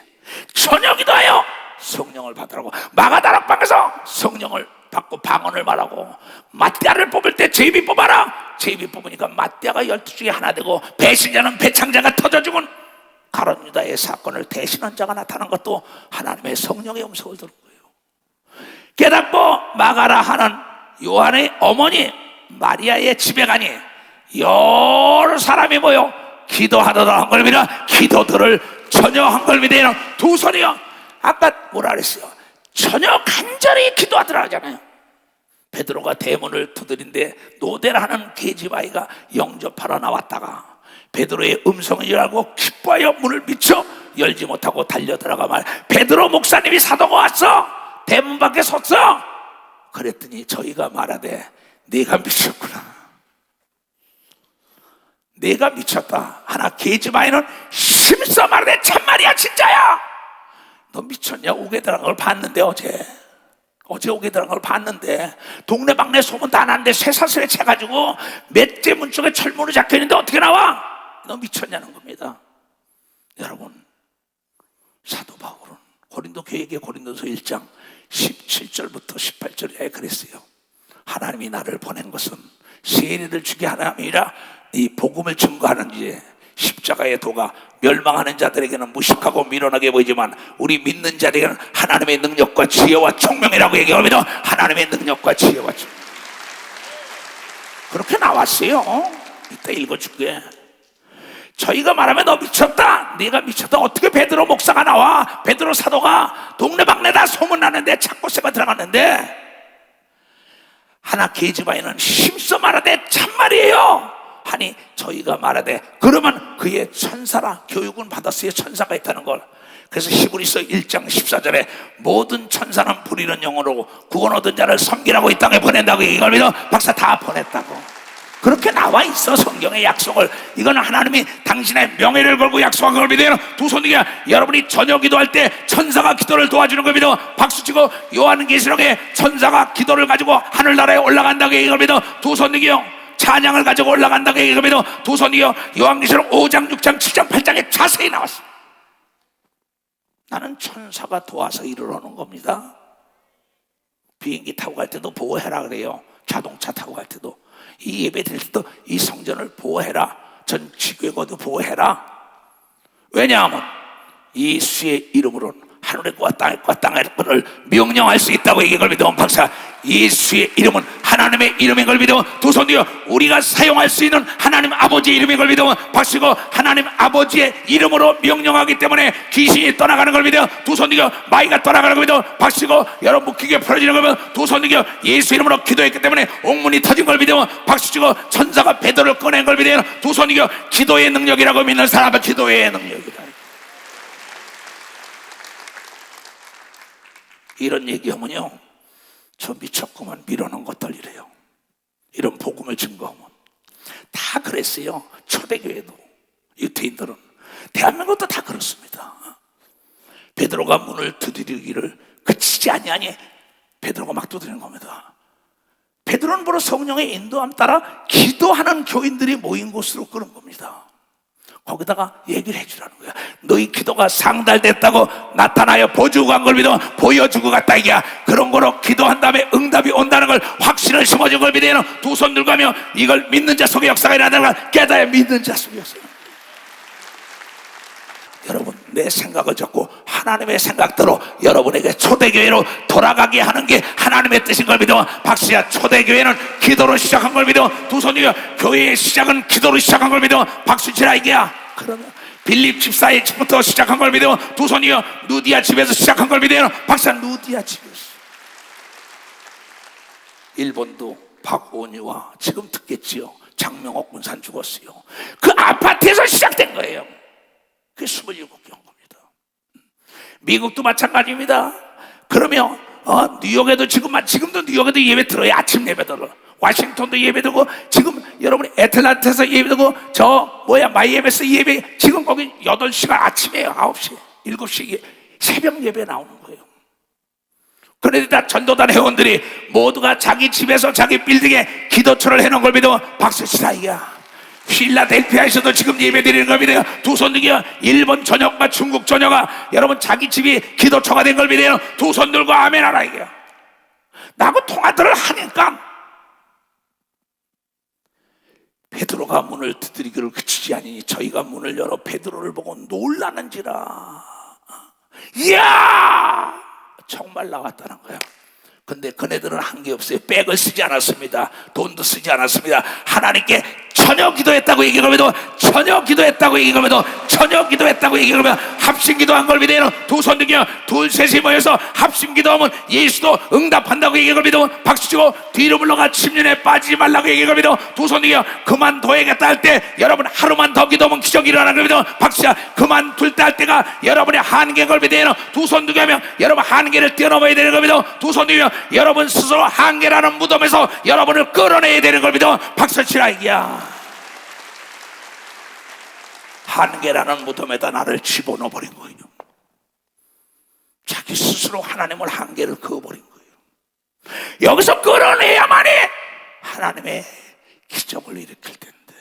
저녁이도 하여 성령을 받으라고. 마가다락방에서 성령을 받고 방언을 말하고, 마띠아를 뽑을 때 제비 뽑아라. 제비 뽑으니까 마띠아가 12중에 하나 되고 배신자는 배창자가 터져 죽은 가룟 유다의 사건을 대신한 자가 나타난 것도 하나님의 성령의 음성을 들은 거예요. 깨닫고 마가라 하는 요한의 어머니 마리아의 집에 가니 여러 사람이 모여 기도하더라 한 걸 믿어. 기도들을 전혀한 걸 믿어. 두 손이요. 아까 뭐라 그랬어요? 전혀 간절히 기도하더라 하잖아요. 베드로가 대문을 두드린데 노대라는 계집아이가 영접하러 나왔다가 베드로의 음성을 알고 기뻐하여 문을 미쳐 열지 못하고 달려 들어가 말, 베드로 목사님이 사도가 왔어. 대문 밖에 섰어. 그랬더니 저희가 말하되 네가 미쳤구나. 네가 미쳤다. 하나 계집아이는 심써 말하되 참말이야 진짜야. 너 미쳤냐? 오게 들어간 걸 봤는데 어제 오게 들어간 걸 봤는데 동네방네 소문 다 났는데 쇠사슬에 채가지고 맷제 문 쪽에 철문이 잡혀있는데 어떻게 나와? 너 미쳤냐는 겁니다. 여러분, 사도 바울은 고린도 교회에게 고린도서 1장 17절부터 18절에 그랬어요. 하나님이 나를 보낸 것은 세리를 주게 하나 아니라 이 복음을 증거하는 이제 십자가의 도가 멸망하는 자들에게는 무식하고 미련하게 보이지만 우리 믿는 자들에게는 하나님의 능력과 지혜와 총명이라고 얘기합니다. 하나님의 능력과 지혜와 총명. 그렇게 나왔어요. 이따 읽어줄게. 저희가 말하면 너 미쳤다. 네가 미쳤다. 어떻게 베드로 목사가 나와? 베드로 사도가 동네방네 다 소문나는데 착고새가 들어갔는데 하나 계집아이는 심써 말하되 참말이에요 하니 저희가 말하되 그러면 그의 천사라. 교육은 받았어요. 천사가 있다는 걸. 그래서 히브리서 1장 14절에 모든 천사는 부리는 영으로 구원 얻은 자를 섬기라고 이 땅에 보낸다고 이걸 믿어. 박사 다 보냈다고. 그렇게 나와 있어 성경의 약속을. 이건 하나님이 당신의 명예를 걸고 약속한 걸 믿어요. 두 손 들게. 여러분이 저녁 기도할 때 천사가 기도를 도와주는 걸 믿어. 박수치고 요한계시록에 천사가 기도를 가지고 하늘나라에 올라간다고 이걸 믿어. 두 손 들게요. 찬양을 가지고 올라간다고 이걸 믿어. 두 손 들게요. 요한계시록 5장 6장 7장 8장에 자세히 나왔어. 나는 천사가 도와서 이르러는 겁니다. 비행기 타고 갈 때도 보호해라 그래요. 자동차 타고 갈 때도. 이 예배 드릴 때도 이 성전을 보호해라. 전 지교회도 보호해라. 왜냐하면 예수의 이름으로는 하늘의 것과 땅의 것을 명령할 수 있다고 이걸 믿으면 박사, 예수의 이름은 하나님의 이름인 걸 믿으면 두 손 들어. 우리가 사용할 수 있는 하나님 아버지의 이름인 걸 믿으면 박수고 하나님 아버지의 이름으로 명령하기 때문에 귀신이 떠나가는 걸 믿어. 두 손 들어. 마귀가 떠나가는 걸 믿어. 박수고 여러분 묶이게 풀어지는 걸 믿어. 두 손 들어. 예수 이름으로 기도했기 때문에 옥문이 터진 걸 믿으면 박수치고 천사가 베드로를 꺼낸 걸 믿어. 두 손 들어. 기도의 능력이라고 믿는 사람은 기도의 능력이다. 이런 얘기하면요, 저 미쳤구만 밀어놓은 것들 이래요. 이런 복음을 증거하면 다 그랬어요. 초대교회도 유태인들은, 대한민국도 다 그렇습니다. 베드로가 문을 두드리기를 그치지 아니하니 베드로가 막 두드리는 겁니다. 베드로는 바로 성령의 인도함 따라 기도하는 교인들이 모인 곳으로 끄는 겁니다. 거기다가 얘기를 해주라는 거야. 너희 기도가 상달됐다고 나타나요 보여주고 간 걸 믿으면 보여주고 갔다 이게야. 그런 거로 기도한 다음에 응답이 온다는 걸 확신을 심어준 걸 믿으면 두 손 들고 하며 이걸 믿는 자 속에 역사가 일어나는 걸 깨달아야 믿는 자 속에 역사가. 여러분, 내 생각을 잡고 하나님의 생각대로 여러분에게 초대교회로 돌아가게 하는 게 하나님의 뜻인 걸 믿어. 박수야. 초대교회는 기도로 시작한 걸 믿어. 두 손이요. 교회의 시작은 기도로 시작한 걸 믿어. 박수 치라 이게야. 그러면 빌립 집사의 집부터 시작한 걸 믿어. 두 손이요. 누디아 집에서 시작한 걸 믿어. 박수야. 누디아 집에서. 일본도 박오니와 지금 듣겠지요. 장명옥 군산 죽었어요. 그 아파트에서 시작된 거예요. 그게 27개 온 겁니다. 미국도 마찬가지입니다. 그러면 뉴욕에도 지금도 뉴욕에도 예배 들어요. 아침 예배 들어. 워싱턴도 예배 드고, 지금 여러분 애틀란타에서 예배 드고, 마이애미에서 예배, 지금 거기 8시가 아침이에요. 9시, 7시 새벽 예배 나오는 거예요. 그런데 다 전도단 회원들이 모두가 자기 집에서 자기 빌딩에 기도처를 해놓은 걸 믿어. 박수 치라 이야. 필라델피아에서도 지금 예배드리는 걸 믿어요. 두 손 들기요. 일본 전역과 중국 전역아, 여러분 자기 집이 기도처가 된 걸 믿어요. 두 손 들고 아멘 하라 이게요. 나하고 통화들을 하니까 베드로가 문을 두드리기를 그치지 아니니 저희가 문을 열어 베드로를 보고 놀라는지라. 이야, 정말 나왔다는 거예요. 근데 그네들은 한 게 없어요. 백을 쓰지 않았습니다. 돈도 쓰지 않았습니다. 하나님께 전혀 기도했다고 얘기하면도, 전혀 기도했다고 얘기하면도, 전혀 기도했다고 얘기하면 합심 기도한 걸 믿어요. 두 손 들며 둘 셋이 모여서 합심 기도하면 예수도 응답한다고 얘기한 걸 믿어. 박수치고 뒤로 물러가 침륜에 빠지지 말라고 얘기한 걸 믿어. 두 손 들며 그만둬야겠다 할 때 여러분 하루만 더 기도하면 기적이 일어나는 걸 믿어. 박수야. 그만둘 때 할 때가 여러분의 한계인 걸 믿어요. 두 손 들고 하면 여러분 한계를 뛰어넘어야 되는 걸 믿어. 두 손 들며 여러분 스스로 한계라는 무덤에서 여러분을 끌어내야 되는 걸 믿어. 박수치라 이기야. 한계라는 무덤에다 나를 집어넣어 버린 거예요. 자기 스스로 하나님을 한계를 그어버린 거예요. 여기서 끌어내야만이 하나님의 기적을 일으킬 텐데,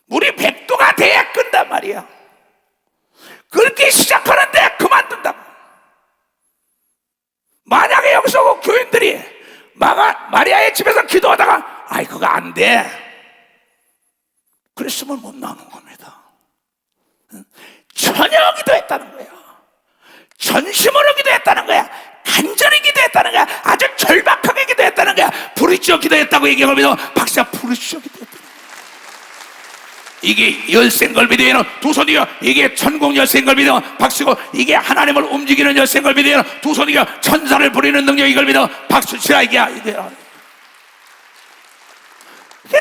물이 100도가 돼야 끈단 말이야. 그렇게 시작하는데 그만둔다고. 만약에 여기서 교인들이 마리아의 집에서 기도하다가 아이 그거 안 돼, 그랬으면 못 나오는 겁니다. 전혀 기도했다는 거야. 전심으로 기도했다는 거야. 간절히 기도했다는 거야. 아주 절박하게 기도했다는 거야. 부르짖어 기도했다고 얘기하면 박사 부르짖어 기도했다는 거야. 이게 열쇠인 걸 믿어요. 두 손이요. 이게 천국 열쇠인 걸 믿어. 박수고 이게 하나님을 움직이는 열쇠인 걸 믿어요. 두 손이요. 천사를 부리는 능력 이걸 믿어. 박수 치라 이게.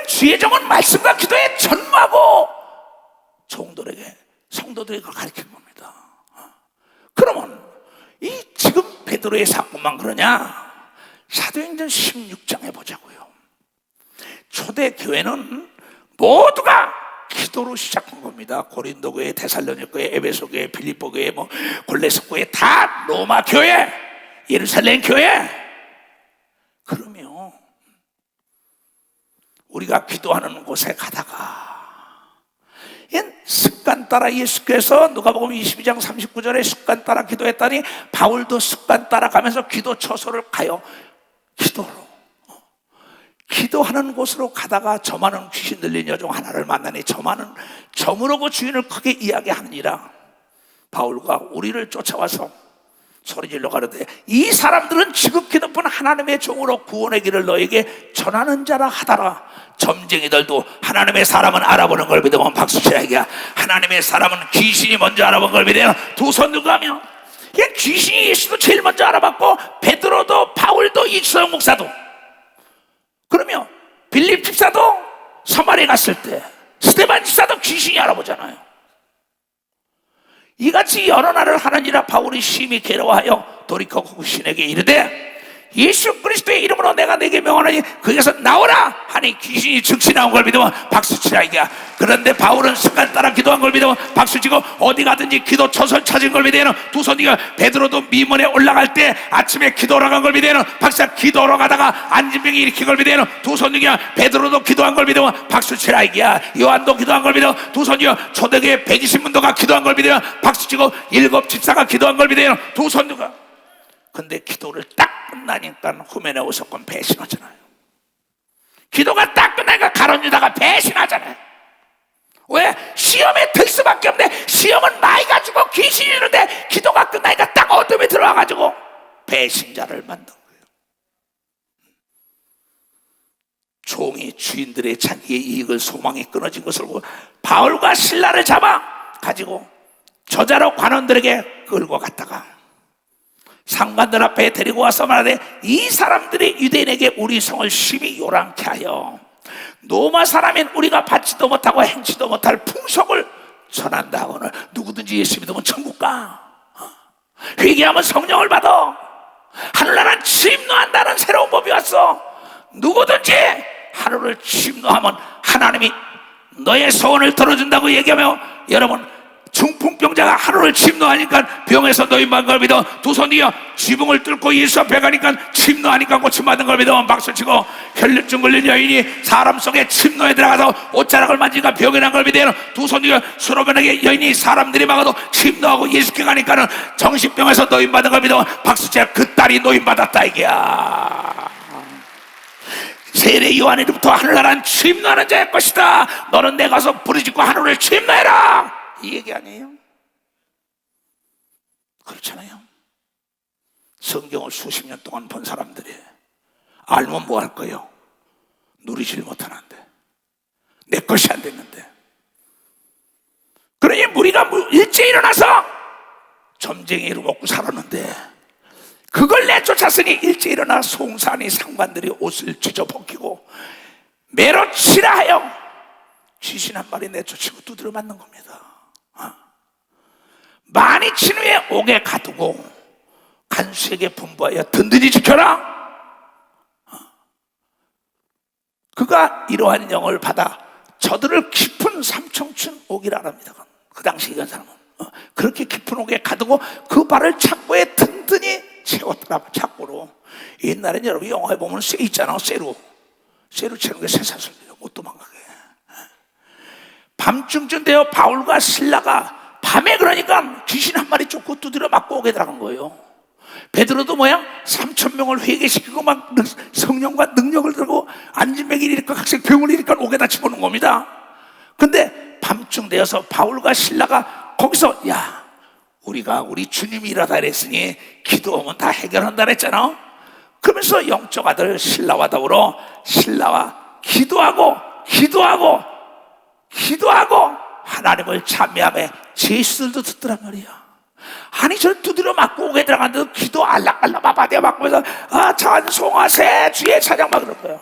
주의 종은 말씀과 기도에 전무하고 종들에게, 성도들에게 가르친 겁니다. 그러면 이 지금 베드로의 사건만 그러냐? 사도행전 16장에 보자고요. 초대교회는 모두가 기도로 시작한 겁니다. 고린도 교회, 데살로니가 교회, 에베소 교회, 빌립보 교회, 골레스 교회, 다 로마 교회, 예루살렘 교회. 그러면 우리가 기도하는 곳에 가다가 습관 따라 예수께서 누가복음 22장 39절에 습관 따라 기도했다니 바울도 습관 따라 가면서 기도 처소를 가요. 기도로 기도하는 곳으로 가다가 저만은 귀신 들린 여종 하나를 만나니 저만은 점으로 그 주인을 크게 이야기하느니라. 바울과 우리를 쫓아와서 소리질러 가로되 이 사람들은 지극히 높은 하나님의 종으로 구원의 길을 너에게 전하는 자라 하더라. 점쟁이들도 하나님의 사람은 알아보는 걸 믿으면 박수쳐야겠야. 하나님의 사람은 귀신이 먼저 알아본 걸 믿어요. 두 손 들고 하면 귀신이 예수도 제일 먼저 알아봤고, 베드로도 바울도 이수영 목사도. 그러면 빌립 집사도 서마리에 갔을 때 스데반 집사도 귀신이 알아보잖아요. 이같이 여러 날을 하느니라 바울이 심히 괴로워하여 돌이켜 그 신에게 이르되 예수 그리스도의 이름으로 내가 네게 명하노니 거기서 나오라 하니 귀신이 즉시 나온 걸 믿으면 박수치라 이게야. 그런데 바울은 습관 따라 기도한 걸 믿으면 박수치고 어디 가든지 기도 처소를 찾은 걸 믿으면 두 손이가 베드로도 미문에 올라갈 때 아침에 기도하러 간 걸 믿으면 박수치라. 기도하러 가다가 안진병이 일으킨 걸 믿으면 두 손이가 베드로도 기도한 걸 믿으면 박수치라 이게야. 요한도 기도한 걸 믿으면 두 손이가 초대교회 120문도가 기도한 걸 믿으면 박수치고 7 집사가 기도한 걸 믿으면 두 손이가. 근데 기도를 딱 끝나니까 후메네오스건 배신하잖아요. 기도가 딱 끝나니까 가룟 유다가 배신하잖아요. 왜? 시험에 들 수밖에 없는데 시험은 많이 가지고 귀신이 있는데 기도가 끝나니까 딱 어둠에 들어와가지고 배신자를 만든 거예요. 종이 주인들의 자기의 이익을 소망이 끊어진 것을 보고 바울과 실라를 잡아 가지고 저자로 관원들에게 끌고 갔다가 상관들 앞에 데리고 와서 말하되 이 사람들이 유대인에게 우리 성을 심히 요란케 하여 로마 사람인 우리가 받지도 못하고 행치도 못할 풍속을 전한다 하고는 누구든지 예수 믿으면 천국 가, 회개하면 성령을 받아, 하늘나라는 침노한다는 새로운 법이 왔어. 누구든지 하늘을 침노하면 하나님이 너의 소원을 들어준다고 얘기하며, 여러분 중풍병자가 하루를 침노하니까 병에서 노인받은 걸 믿어 두 손이여 지붕을 뚫고 예수 앞에 가니까 침노하니까 고침받은 걸 믿어 박수치고 혈류증 걸린 여인이 사람 속에 침노에 들어가서 옷자락을 만지니까 병이 난 걸 믿어 두 손이여 수로변하게 여인이 사람들이 막아도 침노하고 예수께 가니까는 정신병에서 노인받은 걸 믿어 박수치야. 그 딸이 노인받았다 이게야. 세례 요한으로부터 하늘나라는 침노하는 자의 것이다. 너는 내 가서 부르짖고 하늘을 침노해라 이 얘기 아니에요? 그렇잖아요. 성경을 수십 년 동안 본 사람들이 알면 뭐 할 거예요? 누리질 못하는데, 내 것이 안 됐는데. 그러니 무리가 일찍 일어나서 점쟁이를 먹고 살았는데 그걸 내쫓았으니 일찍 일어나 송산이 상관들이 옷을 찢어 벗기고 매로 치라 하여 귀신 한 마리 내쫓고 두드려 맞는 겁니다. 많이 친 후에 옥에 가두고 간수에게 분부하여 든든히 지켜라. 그가 이러한 영을 받아 저들을 깊은 삼청춘 옥이라 합니다. 그 당시 이런 사람은 그렇게 깊은 옥에 가두고 그 발을 착고에 든든히 채웠더라. 착고로. 옛날엔 여러분 영화에 보면 쇠 있잖아. 쇠로 채는 게 쇠사슬이에요. 못 도망가게. 밤중쯤 되어 바울과 실라가 밤에 그러니까 귀신 한 마리 쫓고 두드려 맞고 오게 들어간 거예요. 베드로도 뭐야? 3,000명을 회개시키고 막 성령과 능력을 들고 안진뱅이를 일으켜 각색 병을 일으켜 옥에다 집어넣은 겁니다. 근데 밤중 되어서 바울과 실라가 거기서 야 우리가 우리 주님이 일하다 그랬으니 기도하면 다 해결한다 그랬잖아. 그러면서 영적 아들 실라와 더불어 실라와 기도하고 하나님을 찬미하며 제수들도 듣더란 말이야. 아니 저 두드려 맞고 오게 들어갔는데 기도 알락알락 마바디에 맞고면서 찬송하세 주의 찬양 막 그런 거야.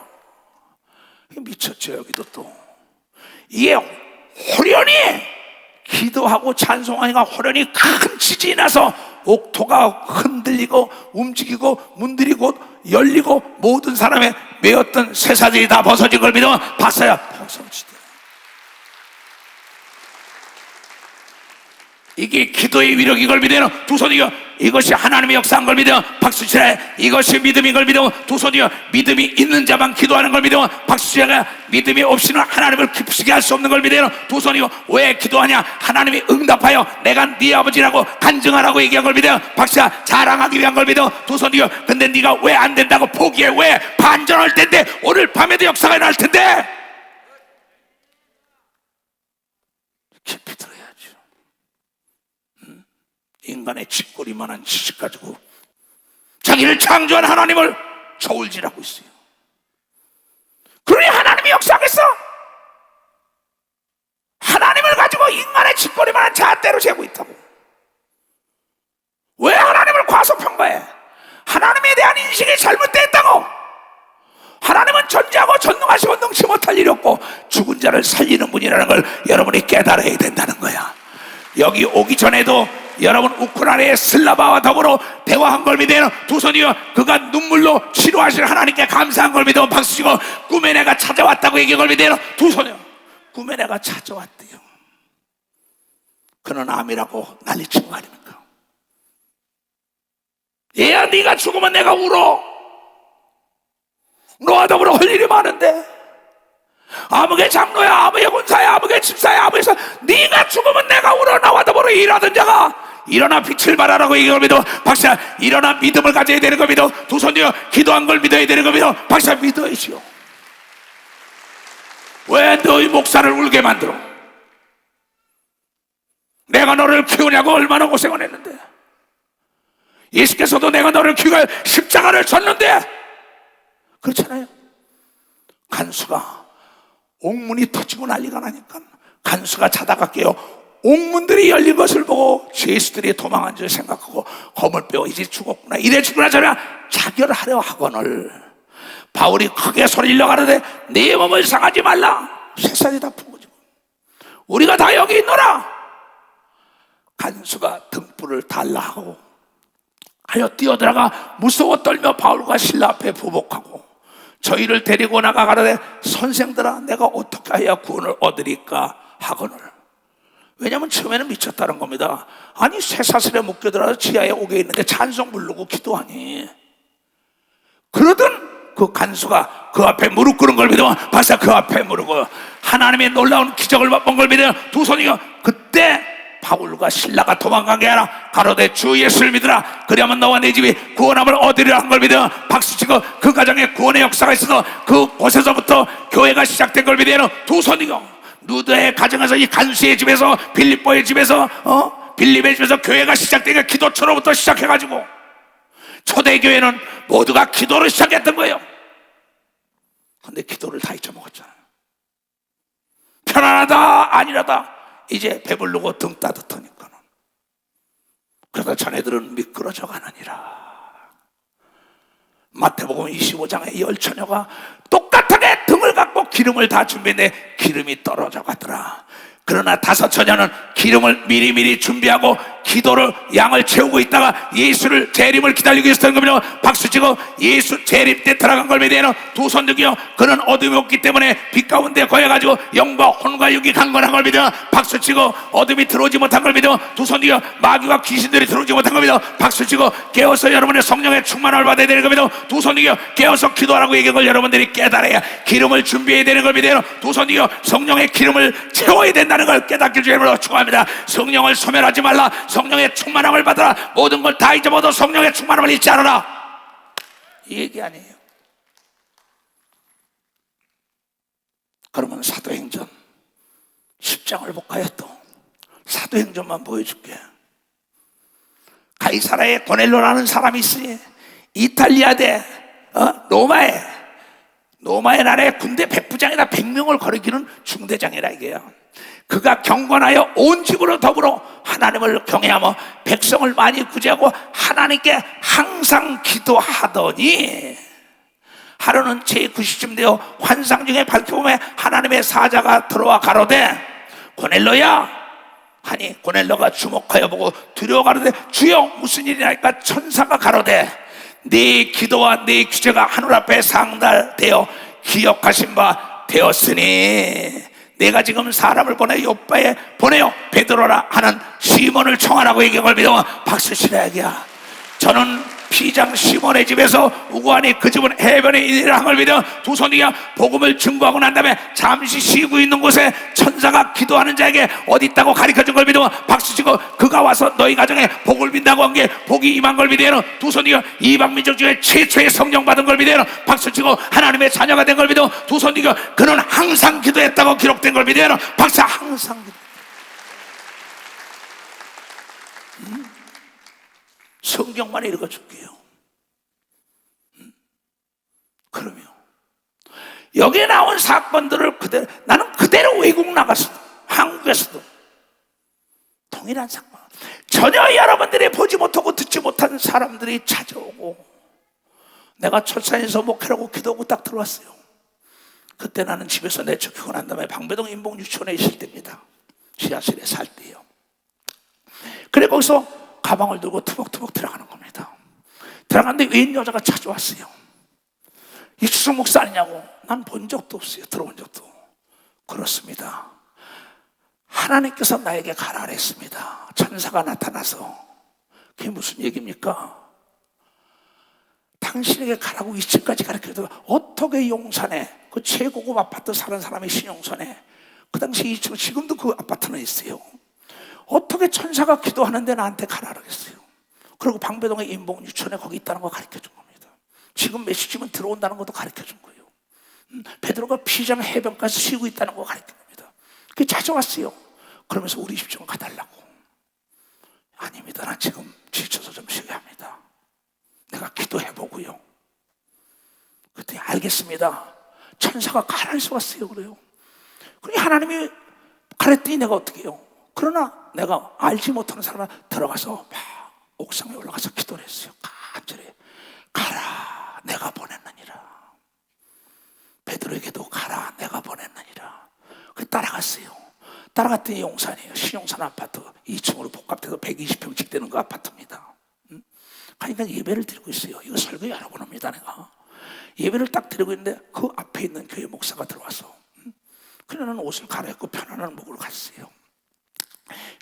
미쳤죠. 여기도 또 이게 호련히 기도하고 찬송하니까 호련히 큰 지진이 나서 옥토가 흔들리고 움직이고 문들이 곧 열리고 모든 사람의 메었던 쇠사슬이 다 벗어진 걸 믿으면 박사야 박수치대. 이게 기도의 위력인 걸 믿으면 두 손이요 이것이 하나님의 역사한 걸 믿으면 박수치라. 이것이 믿음인 걸 믿으면 두 손이요 믿음이 있는 자만 기도하는 걸 믿으면 박수치라. 믿음이 없이는 하나님을 기쁘시게 할 수 없는 걸 믿으면 두 손이요 왜 기도하냐? 하나님이 응답하여 내가 네 아버지라고 간증하라고 얘기한 걸 믿으면 박수치라. 자랑하기 위한 걸 믿으면 두 손이요 근데 네가 왜 안 된다고 포기해? 왜? 반전할 텐데 오늘 밤에도 역사가 일어날 텐데 깊이 들어야죠. 인간의 짓거리만한 지식 가지고 자기를 창조한 하나님을 저울질하고 있어요. 그러니 하나님이 역사하겠어? 하나님을 가지고 인간의 짓거리만한 잣대로 재고 있다고. 왜 하나님을 과소평가해? 하나님에 대한 인식이 잘못됐다고. 하나님은 전지하고 전능하시고 능치 못할 일이 없고 죽은 자를 살리는 분이라는 걸 여러분이 깨달아야 된다는 거야. 여기 오기 전에도 여러분 우크라이나의 슬라바와 더불어 대화한 걸 믿어요. 두 손이요 그가 눈물로 치료하실 하나님께 감사한 걸 믿어 박수 치고 꿈에 내가 찾아왔다고 얘기한 걸 믿어요. 두 손이요 꿈에 내가 찾아왔대요. 그는 암이라고 난리친 거 아닙니까? 얘야 네가 죽으면 내가 울어. 너와 더불어 할 일이 많은데 아무개 장로야 아무개 군사야 아무개 집사야 아무개 사 네가 죽으면 내가 울어. 나와 더불어 일하던 자가 일어나 빛을 발하라고 얘기할 믿어. 박사 일어나 믿음을 가져야 되는 거 믿어. 두 손이요 기도한 걸 믿어야 되는 거 믿어. 박사 믿어야지요. 왜 너희 목사를 울게 만들어? 내가 너를 키우냐고 얼마나 고생을 했는데 예수께서도 내가 너를 키우고 십자가를 졌는데 그렇잖아요. 간수가 옥문이 터지고 난리가 나니까 간수가 자다가 깨어 옥문들이 열린 것을 보고 죄수들이 도망한 줄 생각하고 검을 빼어 이제 죽었구나 이래 죽구나 저래 자결하려 하거늘 바울이 크게 소리를 가르되 네 몸을 상하지 말라. 새살이 다 부어지고 우리가 다 여기 있노라. 간수가 등불을 달라 하고 하여 뛰어들어가 무서워 떨며 바울과 실라 앞에 부복하고 저희를 데리고 나가 가라되 선생들아 내가 어떻게 해야 구원을 얻으리까 하거늘. 왜냐하면 처음에는 미쳤다는 겁니다. 아니 쇠사슬에 묶여들어서 지하에 오게 있는데 찬송 부르고 기도하니 그러던 그 간수가 그 앞에 무릎 꿇은 걸 믿어. 박사 그 앞에 무릎 꿇어 하나님의 놀라운 기적을 맛본 걸 믿어. 두 손이요 그때 바울과 신라가 도망간 게 아니라 가로되 주 예수를 믿으라. 그리하면 너와 내 집이 구원함을 얻으리라 한 걸 믿어. 박수치고 그 가정에 구원의 역사가 있어서 그곳에서부터 교회가 시작된 걸 믿어. 두 손이요 루드의 가정에서 이 간수의 집에서 빌립보의 집에서 빌립의 집에서 교회가 시작되니까 기도처로부터 시작해가지고 초대교회는 모두가 기도를 시작했던 거예요. 근데 기도를 다 잊어먹었잖아요. 편안하다 아니라다 이제 배부르고 등 따뜻하니까는. 그러다 자네들은 미끄러져 가느니라. 마태복음 25장에 10처녀가 똑같하게 등을 갖고 기름을 다 준비했는데 기름이 떨어져 가더라. 그러나 5처녀는 기름을 미리미리 준비하고 기도를 양을 채우고 있다가 예수를 재림을 기다리고 있었던 겁니다. 박수치고 예수 재림 때 들어간 걸 믿어요. 두 손 들기요 그는 어둠이 없기 때문에 빛 가운데 거해가지고 영과 혼과 육이 강건한 걸 믿어. 박수치고 어둠이 들어오지 못한 걸 믿어. 두 손 들기요 마귀와 귀신들이 들어오지 못한 걸 믿어. 박수치고 깨어서 여러분의 성령의 충만함을 받아야 되는 걸 믿어. 두 손 들기요 깨어서 기도하라고 얘기한 걸 여러분들이 깨달아야 기름을 준비해야 되는 걸 믿어요. 두 손 들기요 성령의 기름을 채워야 된다는 걸 깨닫길 주님으로 축원합니다. 성령을 소멸하지 말라. 성령의 충만함을 받아라. 모든 걸 다 잊어버려 성령의 충만함을 잊지 않아라. 이 얘기 아니에요. 그러면 사도행전 10장을 볼까요? 또 사도행전만 보여줄게. 가이사라에 고넬로라는 사람이 있으니 이탈리아대 로마의 나라의 군대 백부장이나 100명을 거르기는 중대장이라 이게요. 그가 경건하여 온 집으로 더불어 하나님을 경외하며 백성을 많이 구제하고 하나님께 항상 기도하더니 하루는 제9시쯤 되어 환상 중에 밝혀보매 하나님의 사자가 들어와 가로되 고넬로야 하니 고넬로가 주목하여 보고 두려워 가로되 주여 무슨 일이나이까. 천사가 가로되 네 기도와 네 규제가 하늘 앞에 상달되어 기억하신 바 되었으니 내가 지금 사람을 보내 요빠에 보내요 베드로라 하는 시몬을 청하라고 얘기한 걸 믿어. 박수 치라 얘기야. 저는 피장 시몬의 집에서 우고하니 그 집은 해변에 있으라 한 걸 믿어. 두 손이야 복음을 증거하고 난 다음에 잠시 쉬고 있는 곳에 천사가 기도하는 자에게 어디 있다고 가르쳐준 걸 믿어. 박수치고 그가 와서 너희 가정에 복을 빈다고 한 게 복이 임한 걸 믿어. 두 손이야 이방민족 중에 최초의 성령 받은 걸 믿어. 박수치고 하나님의 자녀가 된 걸 믿어. 두 손이야 그는 항상 기도했다고 기록된 걸 믿어. 박사 항상 기도. 성경만 읽어줄게요. 그러면 여기에 나온 사건들을 나는 그대로 외국 나갔어도 한국에서도 동일한 사건, 전혀 여러분들이 보지 못하고 듣지 못한 사람들이 찾아오고 내가 철산에서 목회라고 기도하고 딱 들어왔어요. 그때 나는 집에서 내쫓기고 난 다음에 방배동 인봉 유치원에 있을 때입니다. 지하실에 살 때요. 그래 거기서 가방을 들고 투벅투벅 들어가는 겁니다. 들어갔는데 웬 여자가 찾아왔어요. 이수석 목사 아니냐고. 난 본 적도 없어요. 들어본 적도. 그렇습니다. 하나님께서 나에게 가라 그랬습니다. 천사가 나타나서. 그게 무슨 얘기입니까? 당신에게 가라고 2층까지 가르쳐도 어떻게 용산에 그 최고급 아파트 사는 사람이 신용산에 그 당시 2층, 지금도 그 아파트는 있어요. 어떻게 천사가 기도하는데 나한테 가라 그랬어요. 그리고 방배동의 인봉유치원에 거기 있다는 거 가르쳐 준 겁니다. 지금 몇 시쯤은 들어온다는 것도 가르쳐 준 거예요. 베드로가 피장 해변가에서 쉬고 있다는 거 가르쳐 줍니다. 그게 찾아왔어요. 그러면서 우리 집 좀 가달라고. 아닙니다. 난 지금 지쳐서 좀 쉬어야 합니다. 내가 기도해보고요. 그때 알겠습니다. 천사가 가라앉아 왔어요. 그래요. 그러니 하나님이 가랬더니 내가 어떻게 해요? 그러나 내가 알지 못하는 사람은 들어가서 막 옥상에 올라가서 기도를 했어요. 간절히 가라 내가 보냈느니라. 베드로에게도 가라 내가 보냈느니라. 그 따라갔어요. 따라갔더니 용산이에요. 신용산 아파트 2층으로 복합돼서 120평씩 되는 그 아파트입니다. 그러니까 예배를 드리고 있어요. 이거 설교 여러 번 합니다. 내가 예배를 딱 드리고 있는데 그 앞에 있는 교회 목사가 들어와서 그녀는 옷을 갈아입고 편안한 목으로 갔어요.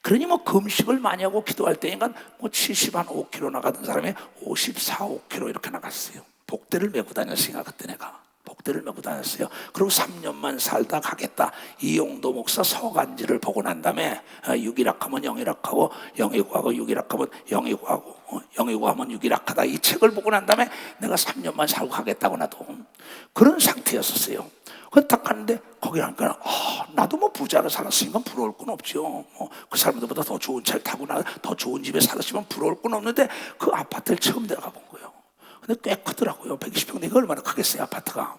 그러니 뭐 금식을 많이 하고 기도할 때니까 뭐 75km 나가던 사람이 54, 5km 이렇게 나갔어요. 복대를 메고 다녔으니까 그때 내가 복대를 메고 다녔어요. 그리고 3년만 살다 가겠다. 이용도 목사 서간지를 보고 난 다음에 유기락하면 영이락하고 영이구하고 유기락하면 영이구하고 영이구하면 유기락하다. 이 책을 보고 난 다음에 내가 3년만 살고 가겠다고 나도 그런 상태였었어요. 그래서 딱 갔는데 거기 가니까 나도 뭐 부자로 살았으니까 부러울 건 없죠. 그 사람들보다 더 좋은 차를 타고 더 좋은 집에 살았으면 부러울 건 없는데 그 아파트를 처음 들어가 본 거예요. 근데 꽤 크더라고요. 120평. 이거 얼마나 크겠어요, 아파트가.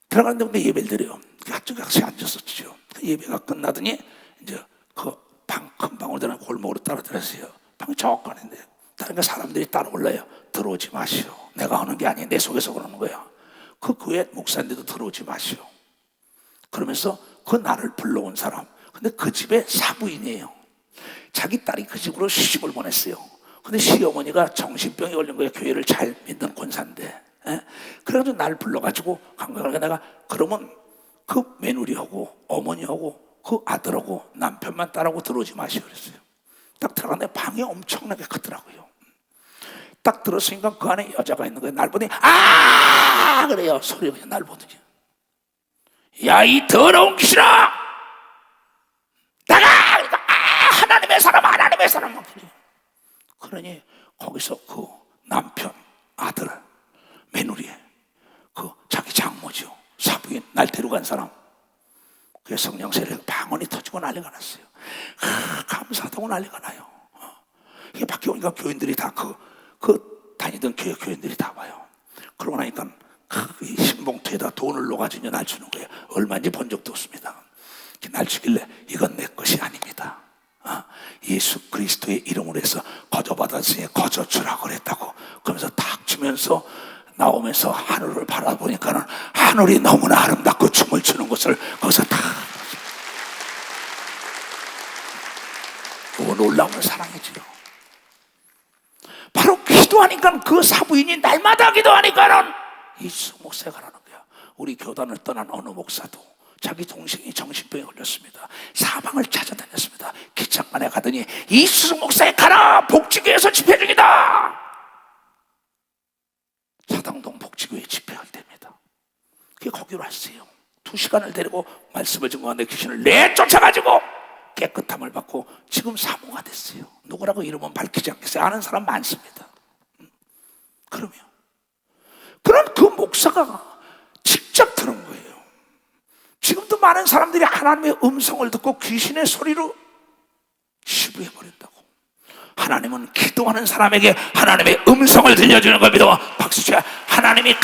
들어갔는데 근데 예배를 드려요. 한쪽에 같이 앉았었죠. 예배가 끝나더니 이제 그 방, 큰 방으로 들어가 골목으로 따라 들었어요. 방이 적거는데 다른 사람들이 따라올라요. 들어오지 마시오. 내가 하는 게 아니에요. 내 속에서 그러는 거야. 그 교회 목사인데도 들어오지 마시오. 그러면서 그 나를 불러온 사람. 근데 그 집의 사부인이에요. 자기 딸이 그 집으로 시집을 보냈어요. 근데 시어머니가 정신병이 걸린 거예요. 교회를 잘 믿는 권사인데. 그래가지고 날 불러가지고 한가하게 내가 그러면 그 며느리하고 어머니하고 그 아들하고 남편만 따라고 들어오지 마시오 그랬어요. 딱 들어갔는데 방이 엄청나게 크더라고요. 딱 들었으니까 그 안에 여자가 있는 거예요. 날 보더니 그래요. 소리가 그냥 날 보더니 야 이 더러운 귀신아 나가! 그러니까 하나님의 사람 하나님의 사람 막 그래요. 그러니 거기서 그 남편, 아들, 며느리, 그 자기 장모죠. 사부인 날 데려간 사람. 그 성령 세례 방언이 터지고 난리가 났어요. 감사하다고 난리가 나요. 이게 밖에 오니까 교인들이 다 그 다니던 교회 교인들이 다 와요. 그러고 나니까 이 신봉투에다 돈을 넣어가지고 날 주는 거예요. 얼마인지 본 적도 없습니다. 날 주길래 이건 내 것이 아닙니다. 예수 그리스도의 이름으로 해서 거저받았으니 거저 주라고 그랬다고. 그러면서 탁 주면서 나오면서 하늘을 바라보니까는 하늘이 너무나 아름답고 춤을 추는 것을 거기서 다 놀라운 사랑이지요. 바로 기도하니까 그 사부인이 날마다 기도하니까는 이수석 목사가 가라는 거야. 우리 교단을 떠난 어느 목사도 자기 동생이 정신병에 걸렸습니다. 사방을 찾아다녔습니다. 기창관에 가더니 이수석 목사에 가라! 복지교회에서 집회 중이다! 사당동 복지교회 집회할 때입니다. 그게 거기로 왔어요. 2시간을 데리고 말씀을 증거하는데 귀신을 내쫓아가지고 깨끗함을 받고 지금 사모가 됐어요. 누구라고 이름은 밝히지 않겠어요. 아는 사람 많습니다. 그러면 그런 그 목사가 직접 들은 거예요. 지금도 많은 사람들이 하나님의 음성을 듣고 귀신의 소리로 치부해버린다고. 하나님은 기도하는 사람에게 하나님의 음성을 들려주는 겁니다. 박수 쳐야 하나님이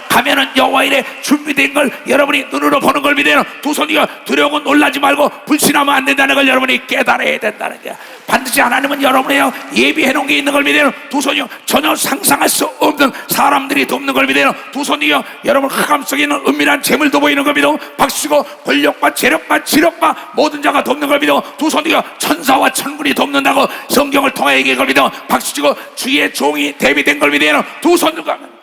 가면은 여호와 이래 준비된 걸 여러분이 눈으로 보는 걸 믿어요. 두 손이요 두려워 놀라지 말고 불신하면 안 된다는 걸 여러분이 깨달아야 된다는 거야. 반드시 하나님은 여러분의 예비해 놓은 게 있는 걸 믿어요. 두 손이요 전혀 상상할 수 없는 사람들이 돕는 걸 믿어요. 두 손이요 여러분 흑암 속에 있는 은밀한 재물도 보이는 걸 믿어. 박수고 권력과 재력과 지력과 모든 자가 돕는 걸 믿어. 두 손이요 천사와 천군이 돕는다고 성경을 통해 얘기한 걸 믿어. 박수치고 주의 종이 대비된 걸 믿어요. 두 손 들고 하면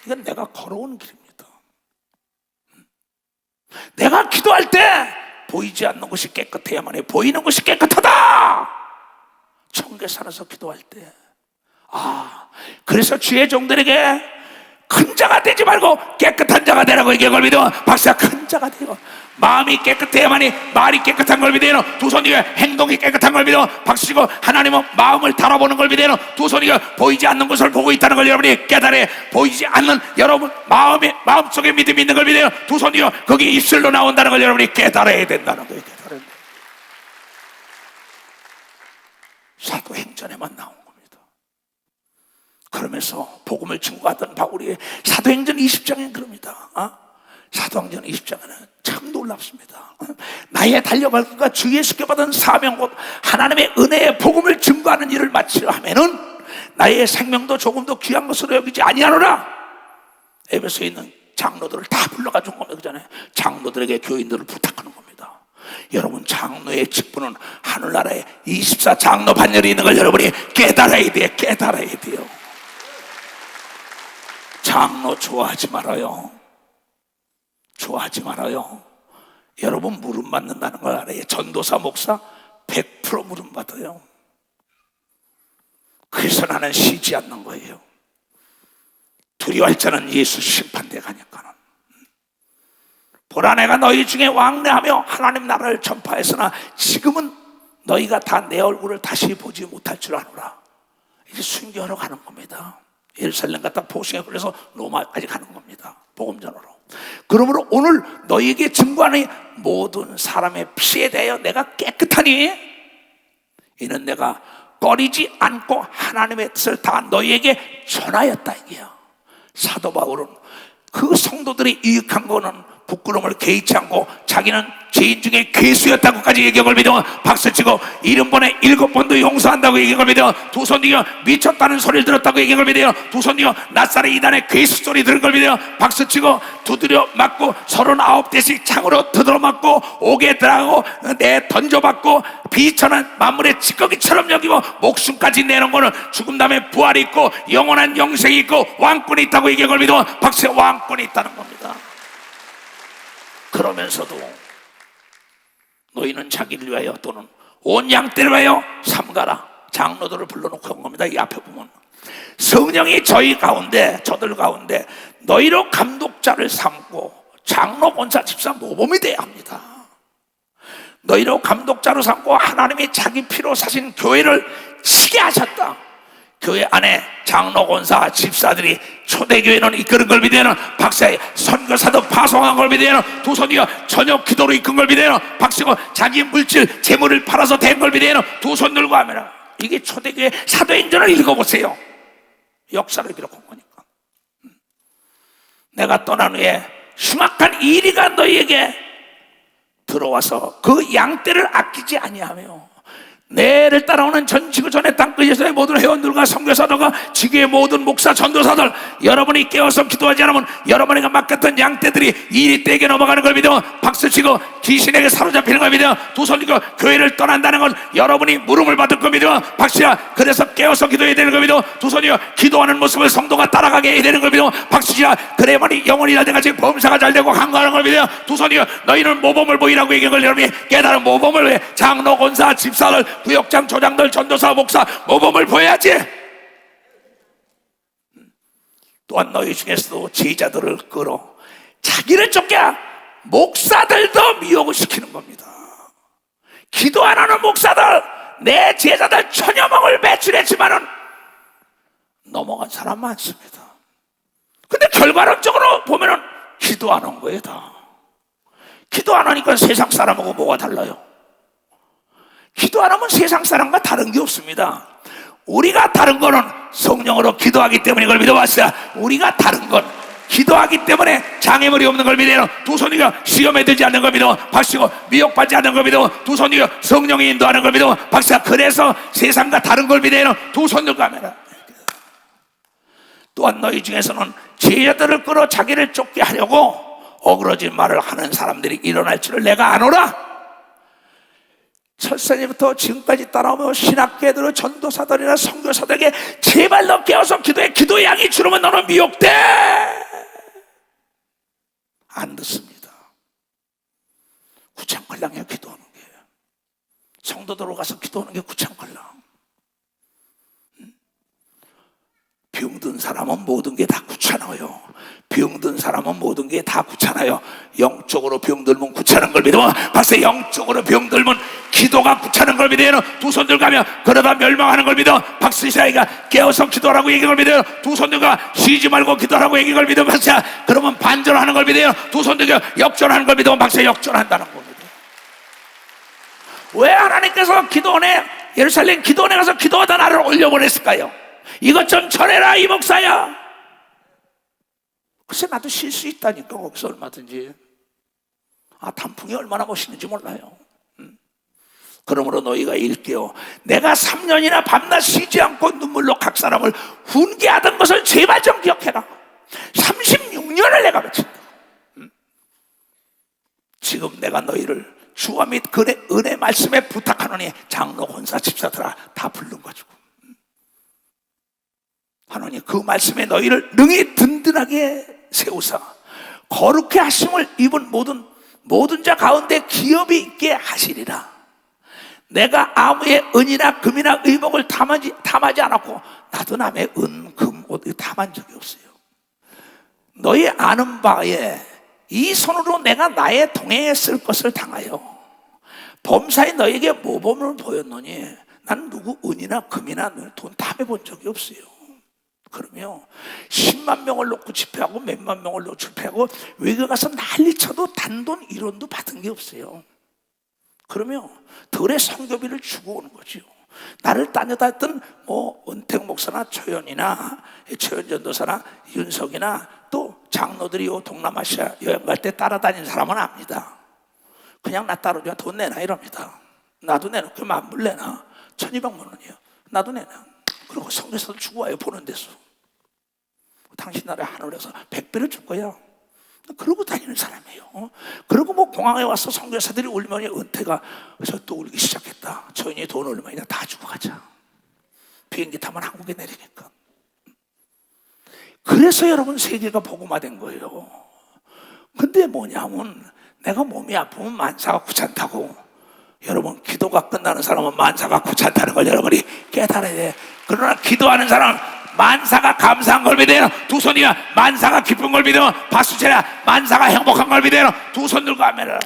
이건 내가 걸어온 길입니다. 내가 기도할 때 보이지 않는 것이 깨끗해야만 해. 보이는 것이 깨끗하다. 청계산에서 기도할 때 그래서 주의 종들에게 큰 자가 되지 말고 깨끗한 자가 되라고 얘기한 걸 믿어. 박사 큰 자가 되고 마음이 깨끗해야만이 말이 깨끗한 걸 믿어요. 두 손이 행동이 깨끗한 걸 믿어. 박수치고 하나님은 마음을 달아보는 걸 믿어요. 두 손이 보이지 않는 것을 보고 있다는 걸 여러분이 깨달아. 보이지 않는 여러분 마음속에 믿음이 있는 걸 믿어요. 두 손이 거기 입술로 나온다는 걸 여러분이 깨달아야 된다는 거예요. 사도행전에만 나온 겁니다. 그러면서 복음을 증거하던 바울이 사도행전 20장에 그럽니다. 사도행전 20장에는 참 놀랍습니다. 나의 달려갈 것과 주 예수께 받은 사명 곧 하나님의 은혜의 복음을 증거하는 일을 마치려 하면은 나의 생명도 조금도 귀한 것으로 여기지 아니하노라. 에베소에 있는 장로들을 다 불러가지고 겁니다. 그전에 장로들에게 교인들을 부탁하는 겁니다. 여러분 장로의 직분은 하늘나라에 24 장로 반열이 있는 걸 여러분이 깨달아야 돼요. 장로 좋아하지 말아요. 여러분 물음 받는다는 걸 알아요. 전도사 목사 100% 물음 받아요. 그래서 나는 쉬지 않는 거예요. 두려워할 자는 예수 심판대 가니까는. 보라 내가 너희 중에 왕래하며 하나님 나라를 전파했으나 지금은 너희가 다 내 얼굴을 다시 보지 못할 줄 아노라. 이제 순교하러 가는 겁니다. 예루살렘 갔다 포승에 걸려서 로마까지 가는 겁니다. 복음전으로. 그러므로 오늘 너희에게 증거하는 모든 사람의 피에 대하여 내가 깨끗하니 이는 내가 꺼리지 않고 하나님의 뜻을 다 너희에게 전하였다 이게요. 사도 바울은 그 성도들이 유익한 거는 부끄러움을 개의치 않고 자기는 죄인 중에 괴수였다고까지 얘기한 믿어. 박수치고 70번에 7번도 용서한다고 얘기한 믿어. 두 손이여 미쳤다는 소리를 들었다고 얘기한 믿어. 두 손이여 낯살의 이단의 괴수 소리 들은 걸 믿어. 박수치고 두드려 맞고 39대씩 창으로 두드려 맞고 옥에 들어가고 내 던져받고 비천한 만물의 찌꺼기처럼 여기고 목숨까지 내놓은 거는 죽음 다음에 부활이 있고 영원한 영생이 있고 왕권이 있다고 얘기한 믿어. 박수에 왕권이 있다는 겁니다. 그러면서도 너희는 자기를 위하여 또는 온 양떼를 위하여 삼가라. 장로들을 불러놓고 한 겁니다. 이 앞에 보면 성령이 저들 가운데 너희로 감독자를 삼고 장로, 권사, 집사, 모범이 되어야 합니다. 너희로 감독자로 삼고 하나님이 자기 피로 사신 교회를 치게 하셨다. 교회 안에 장로, 권사, 집사들이 초대교회는 이끄는 걸 믿어요. 박사의 선교사도 파송한 걸 믿어요. 두 손이여 저녁 기도로 이끈 걸 믿어요. 박사고 자기 물질 재물을 팔아서 된 걸 믿어요. 두 손 들고 하면 이게 초대교회 사도행전을 읽어보세요. 역사를 기록한 거니까. 내가 떠난 후에 흉악한 이리가 너희에게 들어와서 그 양떼를 아끼지 아니하며 내를 따라오는 전 지구 전의 땅끝에서의 모든 회원들과 선교사들과 지구의 모든 목사 전도사들 여러분이 깨어서 기도하지 않으면 여러분에게 맡겼던 양떼들이 이리 떼게 넘어가는 걸 믿어. 박수치고 귀신에게 사로잡히는 걸 믿어. 두 손 들고 교회를 떠난다는 건 여러분이 물음을 받을 걸 믿어. 박수야 그래서 깨어서 기도해야 되는 걸 믿어. 두 손이요 기도하는 모습을 성도가 따라가게 해야 되는 걸 믿어. 박수야 그래야만이 영혼이 잘 돼가지고 범사가 잘 되고 강구하는 걸 믿어. 두 손이요 너희는 모범을 보이라고 얘기한 걸 여러분이 깨달은 모범을 왜 장로, 권사, 집사를 부역장, 조장들, 전도사, 목사 모범을 보여야지. 또한 너희 중에서도 제자들을 끌어 자기를 쫓게 목사들도 미혹을 시키는 겁니다. 기도 안 하는 목사들 내 제자들 천여명을 배출했지만은 넘어간 사람 많습니다. 근데 결과론적으로 보면은 기도 안 한 거예요. 다 기도 안 하니까 세상 사람하고 뭐가 달라요? 기도 안 하면 세상 사람과 다른 게 없습니다. 우리가 다른 거는 성령으로 기도하기 때문에 이걸 믿어봤어요. 우리가 다른 건 기도하기 때문에 장애물이 없는 걸 믿어요. 두 손 들고 시험에 들지 않는 걸 믿어 박수고, 미혹받지 않는 걸 믿어 두 손 들고 성령이 인도하는 걸 믿어 박수. 그래서 세상과 다른 걸 믿어요. 두 손 들고 하면. 또한 너희 중에서는 제자들을 끌어 자기를 쫓게 하려고 어그러진 말을 하는 사람들이 일어날 줄을 내가 아노라. 첫사님부터 지금까지 따라오며 신학계들, 전도사들이나 선교사들에게 제발 너 깨어서 기도해. 기도의 양이 줄으면 너는 미혹돼. 안 듣습니다. 구창걸랑이야 기도하는 게. 성도들로 가서 기도하는 게 구창걸랑. 병든 사람은 모든 게 다 귀찮아요. 병든 사람은 모든 게 다 귀찮아요. 영적으로 병들면 귀찮은 걸 믿으면 박사. 영적으로 병들면 기도가 귀찮은 걸 믿어요. 두 손 들고 가면 그러다 멸망하는 걸 믿어 박사. 이사야가 깨어서 기도하라고 얘기한 걸 믿어요. 두 손 들고 쉬지 말고 기도하라고 얘기한 걸 믿어 박사. 그러면 반전하는 걸 믿어요. 두 손 들고 역전하는 걸 믿으면 박사. 역전한다는 겁니다. 왜 하나님께서 기도원에, 예루살렘 기도원에 가서 기도하다 나를 올려보냈을까요? 이것 좀 전해라 이 목사야. 글쎄 나도 쉴 수 있다니까 거기서 얼마든지. 단풍이 얼마나 멋있는지 몰라요. 그러므로 너희가 일깨워 내가 3년이나 밤낮 쉬지 않고 눈물로 각 사람을 훈계하던 것을 제발 좀 기억해라. 36년을 내가 바친다. 지금 내가 너희를 주와 및 그의 은혜 말씀에 부탁하노니 장로, 권사, 집사들아 다 부른 가지고 하노니 그 말씀에 너희를 능히 든든하게 세우사 거룩해 하심을 입은 모든 자 가운데 기업이 있게 하시리라. 내가 아무의 은이나 금이나 의복을 탐하지 않았고 나도 남의 은, 금, 옷 탐한 적이 없어요. 너희 아는 바에 이 손으로 내가 나의 동행에 쓸 것을 당하여 범사에 너에게 모범을 보였노니 난 누구 은이나 금이나 돈 탐해본 적이 없어요. 그러면 10만 명을 놓고 집회하고 몇만 명을 놓고 집회하고 외국 가서 난리쳐도 단돈 1원도 받은 게 없어요. 그러면 덜의 성교비를 주고 오는 거죠. 나를 따져다 했던 은택 목사나 최연 전도사나 윤석이나 또 장로들이 동남아시아 여행 갈 때 따라다니는 사람은 압니다. 그냥 나 따라주면 돈 내놔 이럽니다. 나도 내놓고 만불 내놔. 1200만 원이에요. 나도 내놔. 그리고 성교사도 주고 와요. 보는 데서. 당신 나라에 하늘에서 100배를 줄 거야. 그러고 다니는 사람이에요. 그리고 공항에 와서 선교사들이 울면 은퇴가 그래서 또 울기 시작했다. 저인이 돈 얼마이나 다 주고 가자. 비행기 타면 한국에 내리니까. 그래서 여러분 세계가 복음화된 거예요. 근데 뭐냐면 내가 몸이 아프면 만사가 귀찮다고. 여러분 기도가 끝나는 사람은 만사가 귀찮다는 걸 여러분이 깨달아야 돼. 그러나 기도하는 사람은 만사가 감사한 걸 믿어요. 두 손이야 만사가 기쁜 걸 믿어 박수쳐라. 만사가 행복한 걸 믿어요. 두 손 들고 하면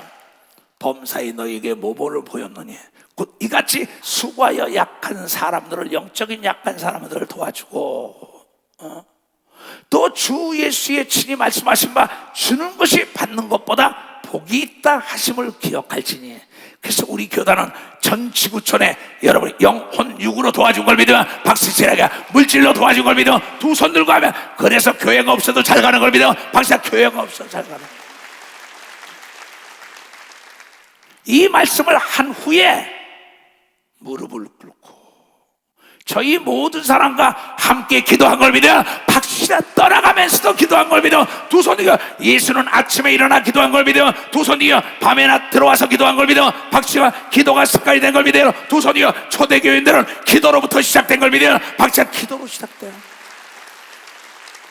범사에 너에게 모범을 보였노니 곧 이같이 수고하여 약한 사람들을, 영적인 약한 사람들을 도와주고 또 주 예수의 친히 말씀하신 바 주는 것이 받는 것보다 복이 있다 하심을 기억할지니. 그래서 우리 교단은 전 지구촌에 여러분이 영혼 육으로 도와준 걸 믿으면 박수치라가 물질로 도와준 걸 믿으면 두 손 들고 하면 그래서 교회가 없어도 잘 가는 걸 믿으면 박수야 교회가 없어도 잘 가는 거예요. 이 말씀을 한 후에 무릎을 꿇고 저희 모든 사람과 함께 기도한 걸 믿어 박수가 떠나가면서도 기도한 걸 믿어 두 손이요 예수는 아침에 일어나 기도한 걸 믿어 두 손이요 밤에나 들어와서 기도한 걸 믿어 박수가 기도가 습관이 된 걸 믿어 두 손이요 초대교인들은 기도로부터 시작된 걸 믿어 박수가 기도로 시작돼요.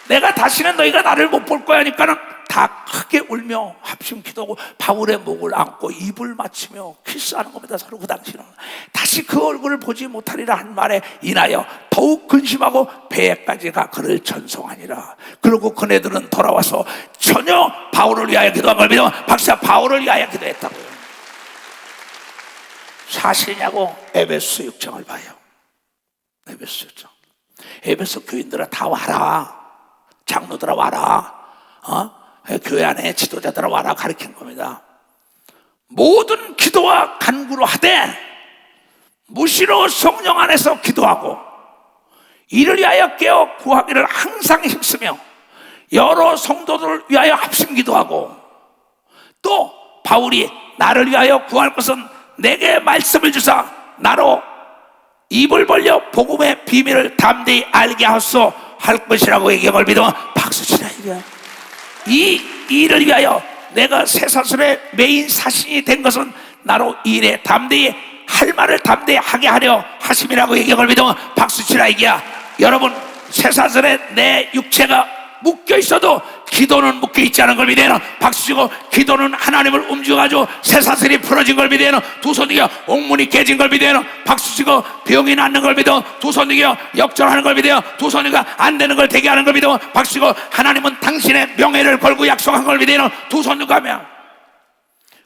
내가 다시는 너희가 나를 못 볼 거야 하니까는 다 크게 울며 합심 기도하고 바울의 목을 안고 입을 맞추며 키스하는 겁니다. 서로 그 당시는 다시 그 얼굴을 보지 못하리라 한 말에 인하여 더욱 근심하고 배에까지가 그를 전송하니라. 그리고 그네들은 돌아와서 전혀 바울을 위하여 기도한 걸 믿어 박사 바울을 위하여 기도했다고요. 사실이냐고 에베소 6장을 봐요. 에베소 6장 에베소 교인들아 다 와라. 장로들아 와라. 교회 안에 지도자들아 와라 가르친 겁니다. 모든 기도와 간구로 하되 무시로 성령 안에서 기도하고 이를 위하여 깨어 구하기를 항상 힘쓰며 여러 성도들을 위하여 합심 기도하고, 또 바울이 나를 위하여 구할 것은 내게 말씀을 주사 나로 입을 벌려 복음의 비밀을 담대히 알게 하소 할 것이라고 얘기함을 믿으면 박수치라. 이 일을 위하여 내가 쇠사슬의 메인 사신이 된 것은 나로 이 일에 담대히 할 말을 담대히 하게 하려 하심이라고 얘기함을 믿으면 박수치라. 이게야, 여러분, 쇠사슬에 내 육체가 묶여 있어도 기도는 묶여 있지 않은 걸 믿어야 박수치고, 기도는 하나님을 움직여가지고 쇠사슬이 풀어진 걸 믿어야, 두 손 들여 옥문이 깨진 걸 믿어야 박수치고, 병이 낫는 걸 믿어 두 손 들여 역전하는 걸 믿어요. 두 손 들여 안 되는 걸 되게 하는 걸 믿어 박수치고, 하나님은 당신의 명예를 걸고 약속한 걸 믿어야 두 손 들고 하면.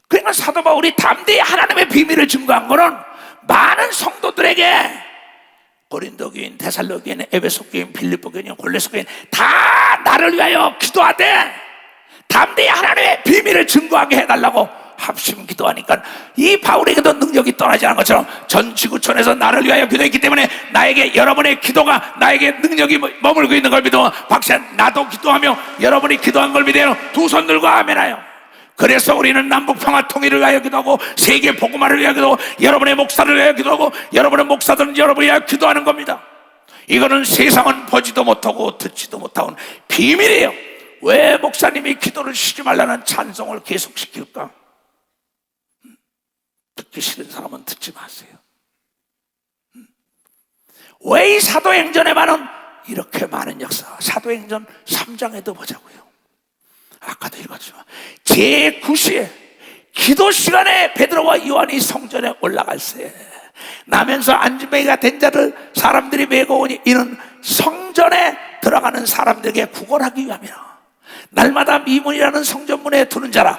그러니까 사도 바울이 담대히 하나님의 비밀을 증거한 거는 많은 성도들에게, 고린도 교인, 데살로 교인, 에베소 교인, 빌립보 교인, 골로새 교인 다 나를 위하여 기도하되 담대히 하나님의 비밀을 증거하게 해달라고 합심 기도하니까 이 바울에게도 능력이 떠나지 않은 것처럼 전 지구촌에서 나를 위하여 기도했기 때문에 나에게 여러분의 기도가 나에게 능력이 머물고 있는 걸 믿어 박사, 나도 기도하며 여러분이 기도한 걸 믿어요. 두 손 들고 아멘하여. 그래서 우리는 남북평화 통일을 위하여 기도하고, 세계 복음화를 위하여 기도하고, 여러분의 목사를 위하여 기도하고, 여러분의 목사들은 여러분을 위하여 기도하는 겁니다. 이거는 세상은 보지도 못하고 듣지도 못하는 비밀이에요. 왜 목사님이 기도를 쉬지 말라는 찬송을 계속 시킬까? 듣기 싫은 사람은 듣지 마세요. 왜 이 사도행전에만은 이렇게 많은 역사? 사도행전 3장에도 보자고요. 아까도 읽었지만 제9시에 기도 시간에 베드로와 요한이 성전에 올라갈세 나면서 안주매가 된 자를 사람들이 메고 오니 이는 성전에 들어가는 사람들에게 구걸하기 위함이라. 날마다 미문이라는 성전문에 두는 자라.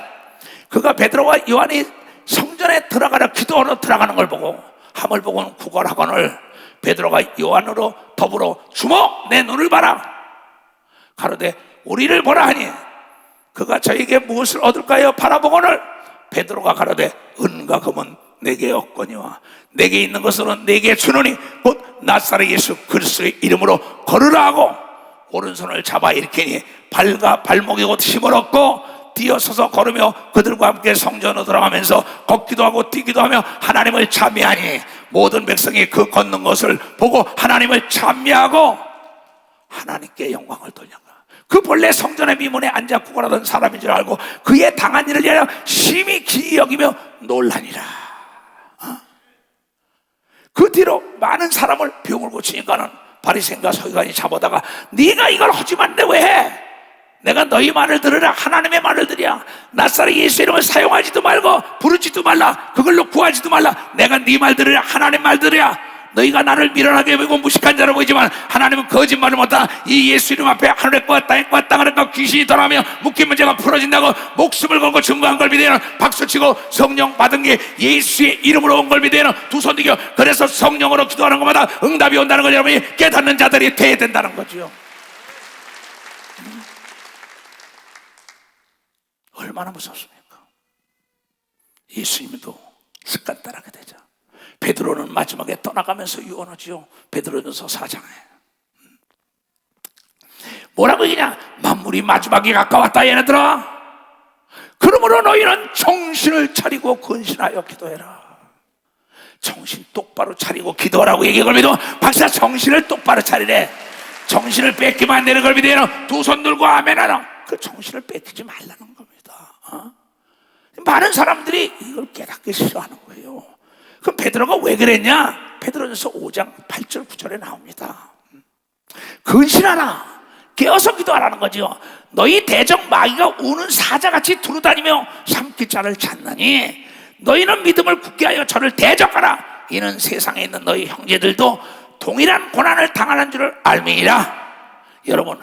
그가 베드로와 요한이 성전에 들어가려 기도하러 들어가는 걸 보고 함을 보고는 구걸하거늘 베드로가 요한으로 더불어 주모 내 눈을 봐라 가로되 우리를 보라 하니 그가 저에게 무엇을 얻을까요? 바라보거늘 베드로가 가로되 은과 금은 내게 없거니와 내게 있는 것으로는 내게 주노니 곧 나사렛 예수 그리스도의 이름으로 걸으라 하고 오른손을 잡아 일으키니 발과 발목에 곧 힘을 얻고 뛰어서서 걸으며 그들과 함께 성전으로 들어가면서 걷기도 하고 뛰기도 하며 하나님을 찬미하니 모든 백성이 그 걷는 것을 보고 하나님을 찬미하고 하나님께 영광을 돌려가. 그 본래 성전의 미문에 앉아 구걸하던 사람인 줄 알고 그의 당한 일을 위하여 심히 기이 여기며 놀라니라. 그 뒤로 많은 사람을 병을 고치니까는 바리새인과 서기관이 잡아다가 네가 이걸 하지 말는데 왜 해? 내가 너희 말을 들으라. 하나님의 말을 들으라. 나사렛 예수 이름을 사용하지도 말고 부르지도 말라. 그걸로 구하지도 말라. 내가 네 말 들으라. 하나님 말 들으라. 너희가 나를 미련하게 보이고 무식한 자로 보이지만 하나님은 거짓말을 못하다. 이 예수 이름 앞에 하늘의 것과 땅의 것과 땅의 것과 귀신이 떠나며 묶인 문제가 풀어진다고 목숨을 걸고 증거한 걸 믿어요. 박수치고 성령 받은 게 예수의 이름으로 온 걸 믿어요. 두 손 들겨. 그래서 성령으로 기도하는 것마다 응답이 온다는 걸 여러분이 깨닫는 자들이 돼야 된다는 거죠. 얼마나 무섭습니까? 예수님도 습관 따라하게 되죠. 베드로는 마지막에 떠나가면서 유언하지요. 베드로전서 4장에 뭐라고 얘기냐? 만물이 마지막에 가까웠다 얘네들아. 그러므로 너희는 정신을 차리고 근신하여 기도해라. 정신 똑바로 차리고 기도하라고 얘기한 걸 믿어. 박사 정신을 똑바로 차리래. 정신을 뺏기면 안 되는 걸 믿어요. 두 손 들고 아멘하라. 그 정신을 뺏기지 말라는 겁니다. 많은 사람들이 이걸 깨닫기 싫어하는 거예요. 그럼 베드로가 왜 그랬냐? 베드로전서 5장 8절 9절에 나옵니다. 근신하라. 깨어서 기도하라는 거죠. 너희 대적 마귀가 우는 사자같이 두루다니며 삼킬 자를 찾나니 너희는 믿음을 굳게 하여 저를 대적하라. 이는 세상에 있는 너희 형제들도 동일한 고난을 당하는 줄을 알미니라. 여러분,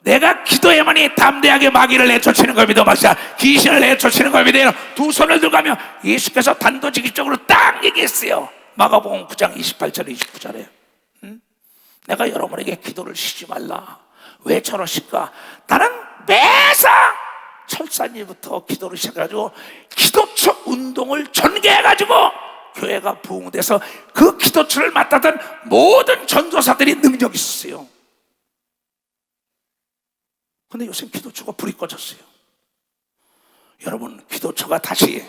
내가 기도해야만이 담대하게 마귀를 내쫓는 걸 믿어 박사. 귀신을 내쫓는 걸 믿어요. 두 손을 들어가며 예수께서 단도직입적으로 딱 얘기했어요. 마가복음 9장 28절 29절에 내가 여러분에게 기도를 쉬지 말라. 왜 저러실까? 나는 매사 철산일부터 기도를 시작해가지고 기도처 운동을 전개해가지고 교회가 부흥돼서 그 기도처를 맡았던 모든 전도사들이 능력이 있었어요. 근데 요새 기도처가 불이 꺼졌어요. 여러분, 기도처가 다시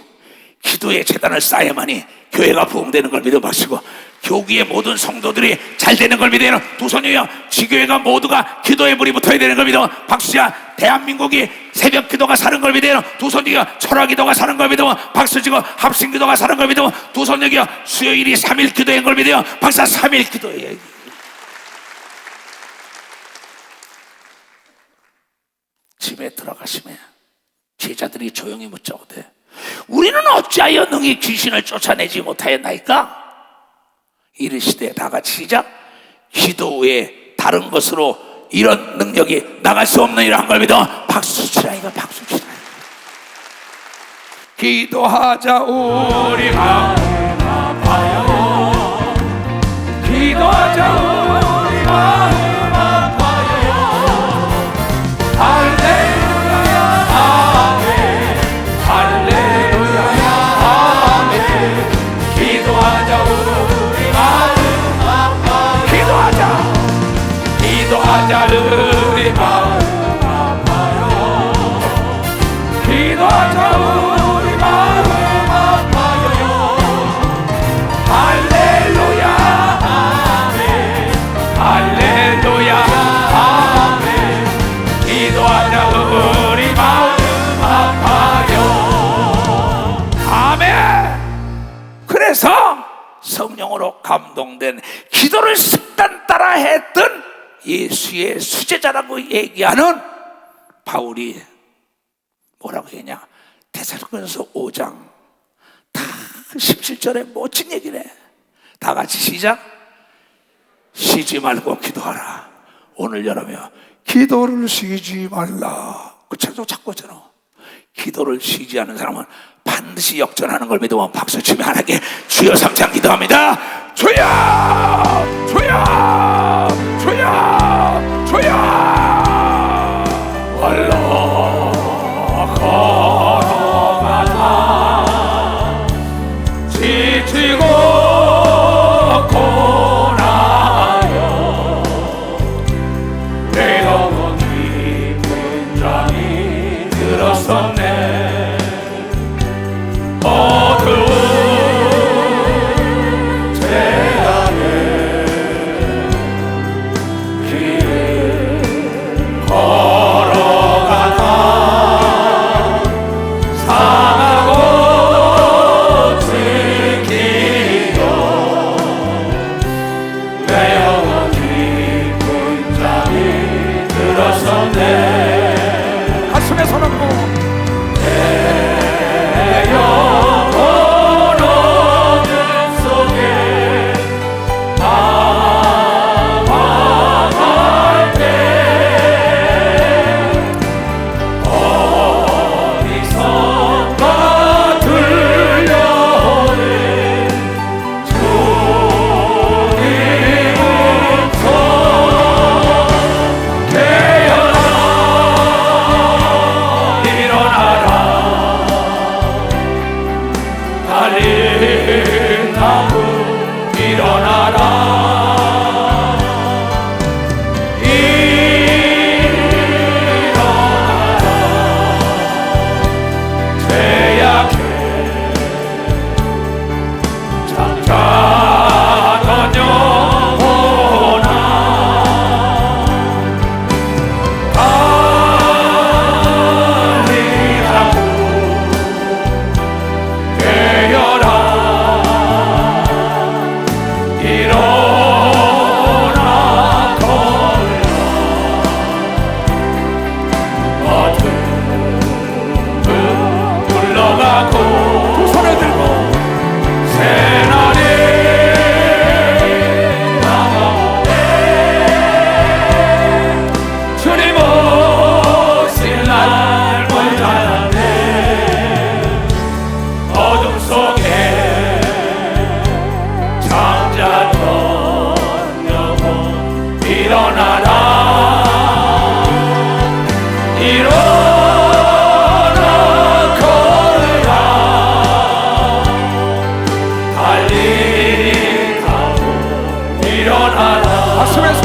기도의 재단을 쌓아야만이 교회가 부흥되는 걸 믿어보시고, 교구의 모든 성도들이 잘 되는 걸 믿어요. 두 손이요. 지교회가 모두가 기도의 불이 붙어야 되는 걸 믿어. 박수야. 대한민국이 새벽 기도가 사는 걸 믿어요. 두 손이요. 철학 기도가 사는 걸 믿어. 박수 치고 합심 기도가 사는 걸 믿어. 두 손이요. 수요일이 3일 기도인 걸 믿어요. 박수 3일 기도예요. 집에 들어가시면 제자들이 조용히 묻자오되 우리는 어찌하여 능히 귀신을 쫓아내지 못하였나이까? 이르시되 다 같이 시작. 기도 외에 다른 것으로 이런 능력이 나갈 수 없느니라 한 걸 믿어. 박수 치라니까, 박수 치라. 기도하자 우리 마음 아파요. 기도하자 우리 마음 아파요. 할렐루야 아멘. 할렐루야 아멘. 기도하자 우리 마음 아파요. 기도하자. 기도하자 우리 마음 아파요. 기도하자 우리 마음 아파요. 할렐루야 아멘. 할렐루야 아멘. 기도하자 우리 마음 아파요. 아멘. 그래서 성령으로 감동된 기도를 습관 따라 했던 예수의 수제자라고 얘기하는 바울이 뭐라고 했냐? 데살로니가서 5장 다 17절에 멋진 얘기를 해. 다 같이 시작. 쉬지 말고 기도하라. 오늘 여러분 기도를 쉬지 말라. 그 책도 찾고 있잖아. 기도를 쉬지 않는 사람은 반드시 역전하는 걸 믿으면 박수 치며 하나님께 주여 3장 기도합니다. 주여 주여 주여 주여 홀로 걸어가다 지치고 고나요 외로운 깊은 잠이 들었었네. 어두운 태양에 길을 걸어가다 상하고 지기 가슴에 손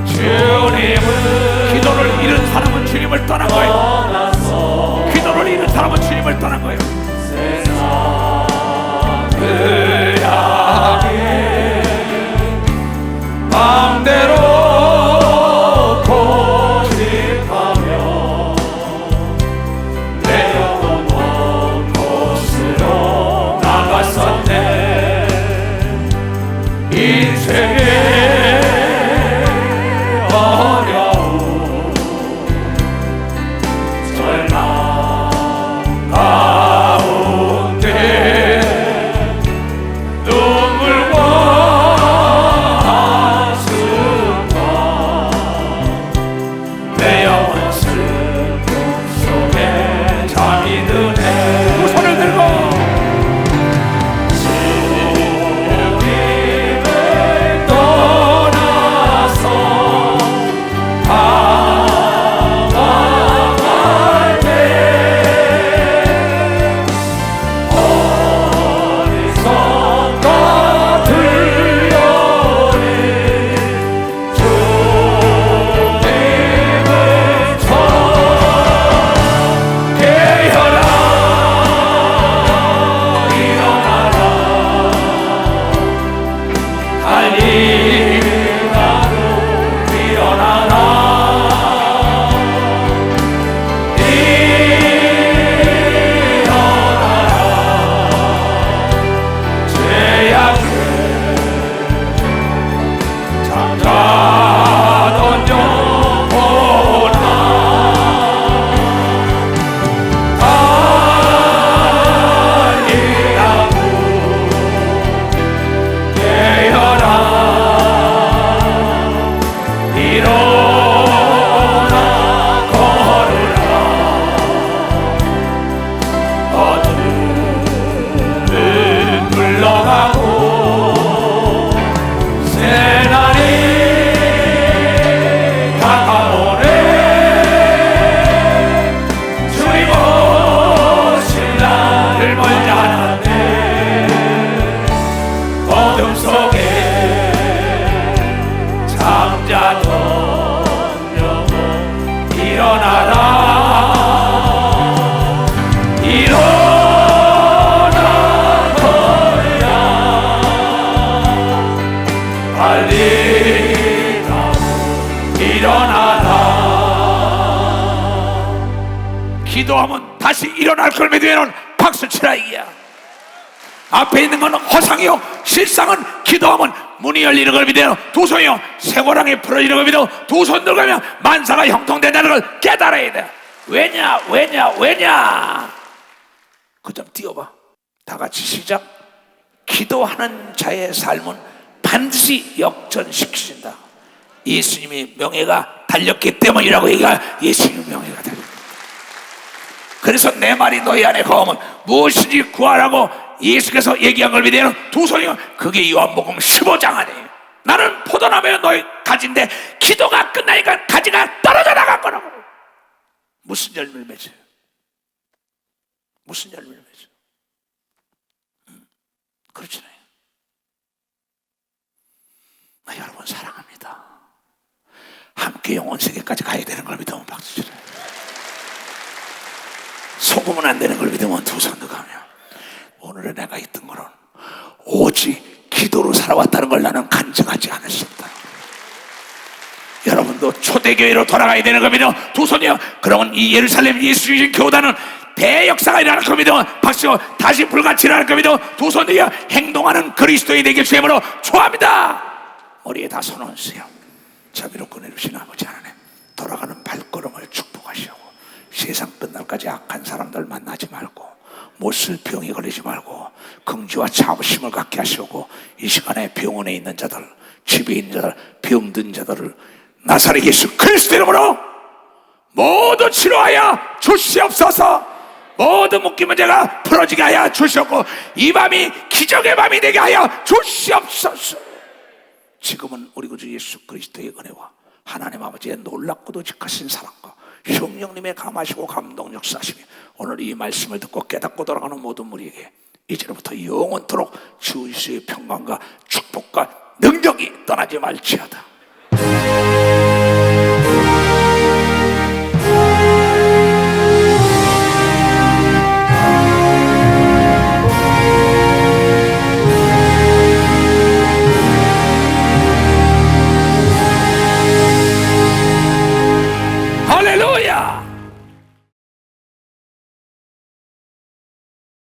주님은 기도를 잃은 사람은 주님을 떠난 거예요. 기도를 잃은 사람은 주님을 떠난 거예요. 마음대로 고집하며 내 영혼 먼 곳으로 나갔었네. 인생의 어려움 절망 가운데 눈물과 한숨과 내 영혼 슬픔 속에 잠이 드네. 두 손을 들고 주님을 떠나서 방황할 때 어디선가 들려오는 주님의 전 깨어라 일어나라 달리라도 일어나라 죄악을 잠자던 영혼아 달리라고 깨어라 일어나 걸으라 어둠은 물러가고 새날이 다가오네. 주님 오실 날을 멀지 않았네. 어둠 속에 잠자던 영혼 일어나라 일어나 걸으라 빨리 일어나라. 기도하면 다시 일어날 걸 믿으면 박수 치라 이야. 앞에 있는 것은 허상이요 실상은 기도하면 문이 열리는 걸 믿어요. 두 손이요 쇠고랑이 풀어지는 걸 믿어. 두 손 들고면 만사가 형통된다는 걸 깨달아야 돼. 왜냐 그 좀 띄워봐. 다 같이 시작. 기도하는 자의 삶은 반드시 역전시키신다. 예수님의 명예가 달렸기 때문이라고. 얘기가 예수님의 명예가 달렸다. 그래서 내 말이 너희 안에 거하면 무엇이든지 구하라고 예수께서 얘기한 걸 믿어요. 두 손이요 그게 요한복음 15장 안에 나는 포도나무에 너희 가지인데 기도가 끝나니까 가지가 떨어져 나갈 거라고. 무슨 열매를 맺어요? 무슨 열매를 맺어요? 그렇잖아요. 나 여러분 사랑합니다. 함께 영원 세계까지 가야 되는 걸 믿으면 박수 치라. 속으면 안 되는 걸 믿으면 두 손도 가며. 오늘의 내가 있던 거는 오직 기도로 살아왔다는 걸 나는 간증하지 않을 수 없다. 여러분도 초대교회로 돌아가야 되는 걸 믿으면 두 손이요. 그러면 이 예루살렘 예수 주신 교단은 대역사가 일어날 걸 믿으면 박수. 다시 불같이 일어날 걸 믿으면 두 손이요. 행동하는 그리스도의 되게 주임으로 초합니다. 머리에 다 손얹으세요. 자비로 꺼내주신 아버지 하나님, 돌아가는 발걸음을 축복하시고 세상 끝날까지 악한 사람들 만나지 말고 못쓸 병에 걸리지 말고 긍지와 참으심을 갖게 하시고 이 시간에 병원에 있는 자들, 집에 있는 자들, 병든 자들을 나사렛 예수 그리스도 이름으로 모두 치료하여 주시옵소서. 모든 묶인 문제가 풀어지게 하여 주시옵고 이 밤이 기적의 밤이 되게 하여 주시옵소서. 지금은 우리 구주 예수 그리스도의 은혜와 하나님 아버지의 놀랍고도 직하신 사랑과 성령님의 감하시고 감동 역사하심이 오늘 이 말씀을 듣고 깨닫고 돌아가는 모든 우리에게 이제부터 영원토록 주 예수의 평강과 축복과 능력이 떠나지 말지어다.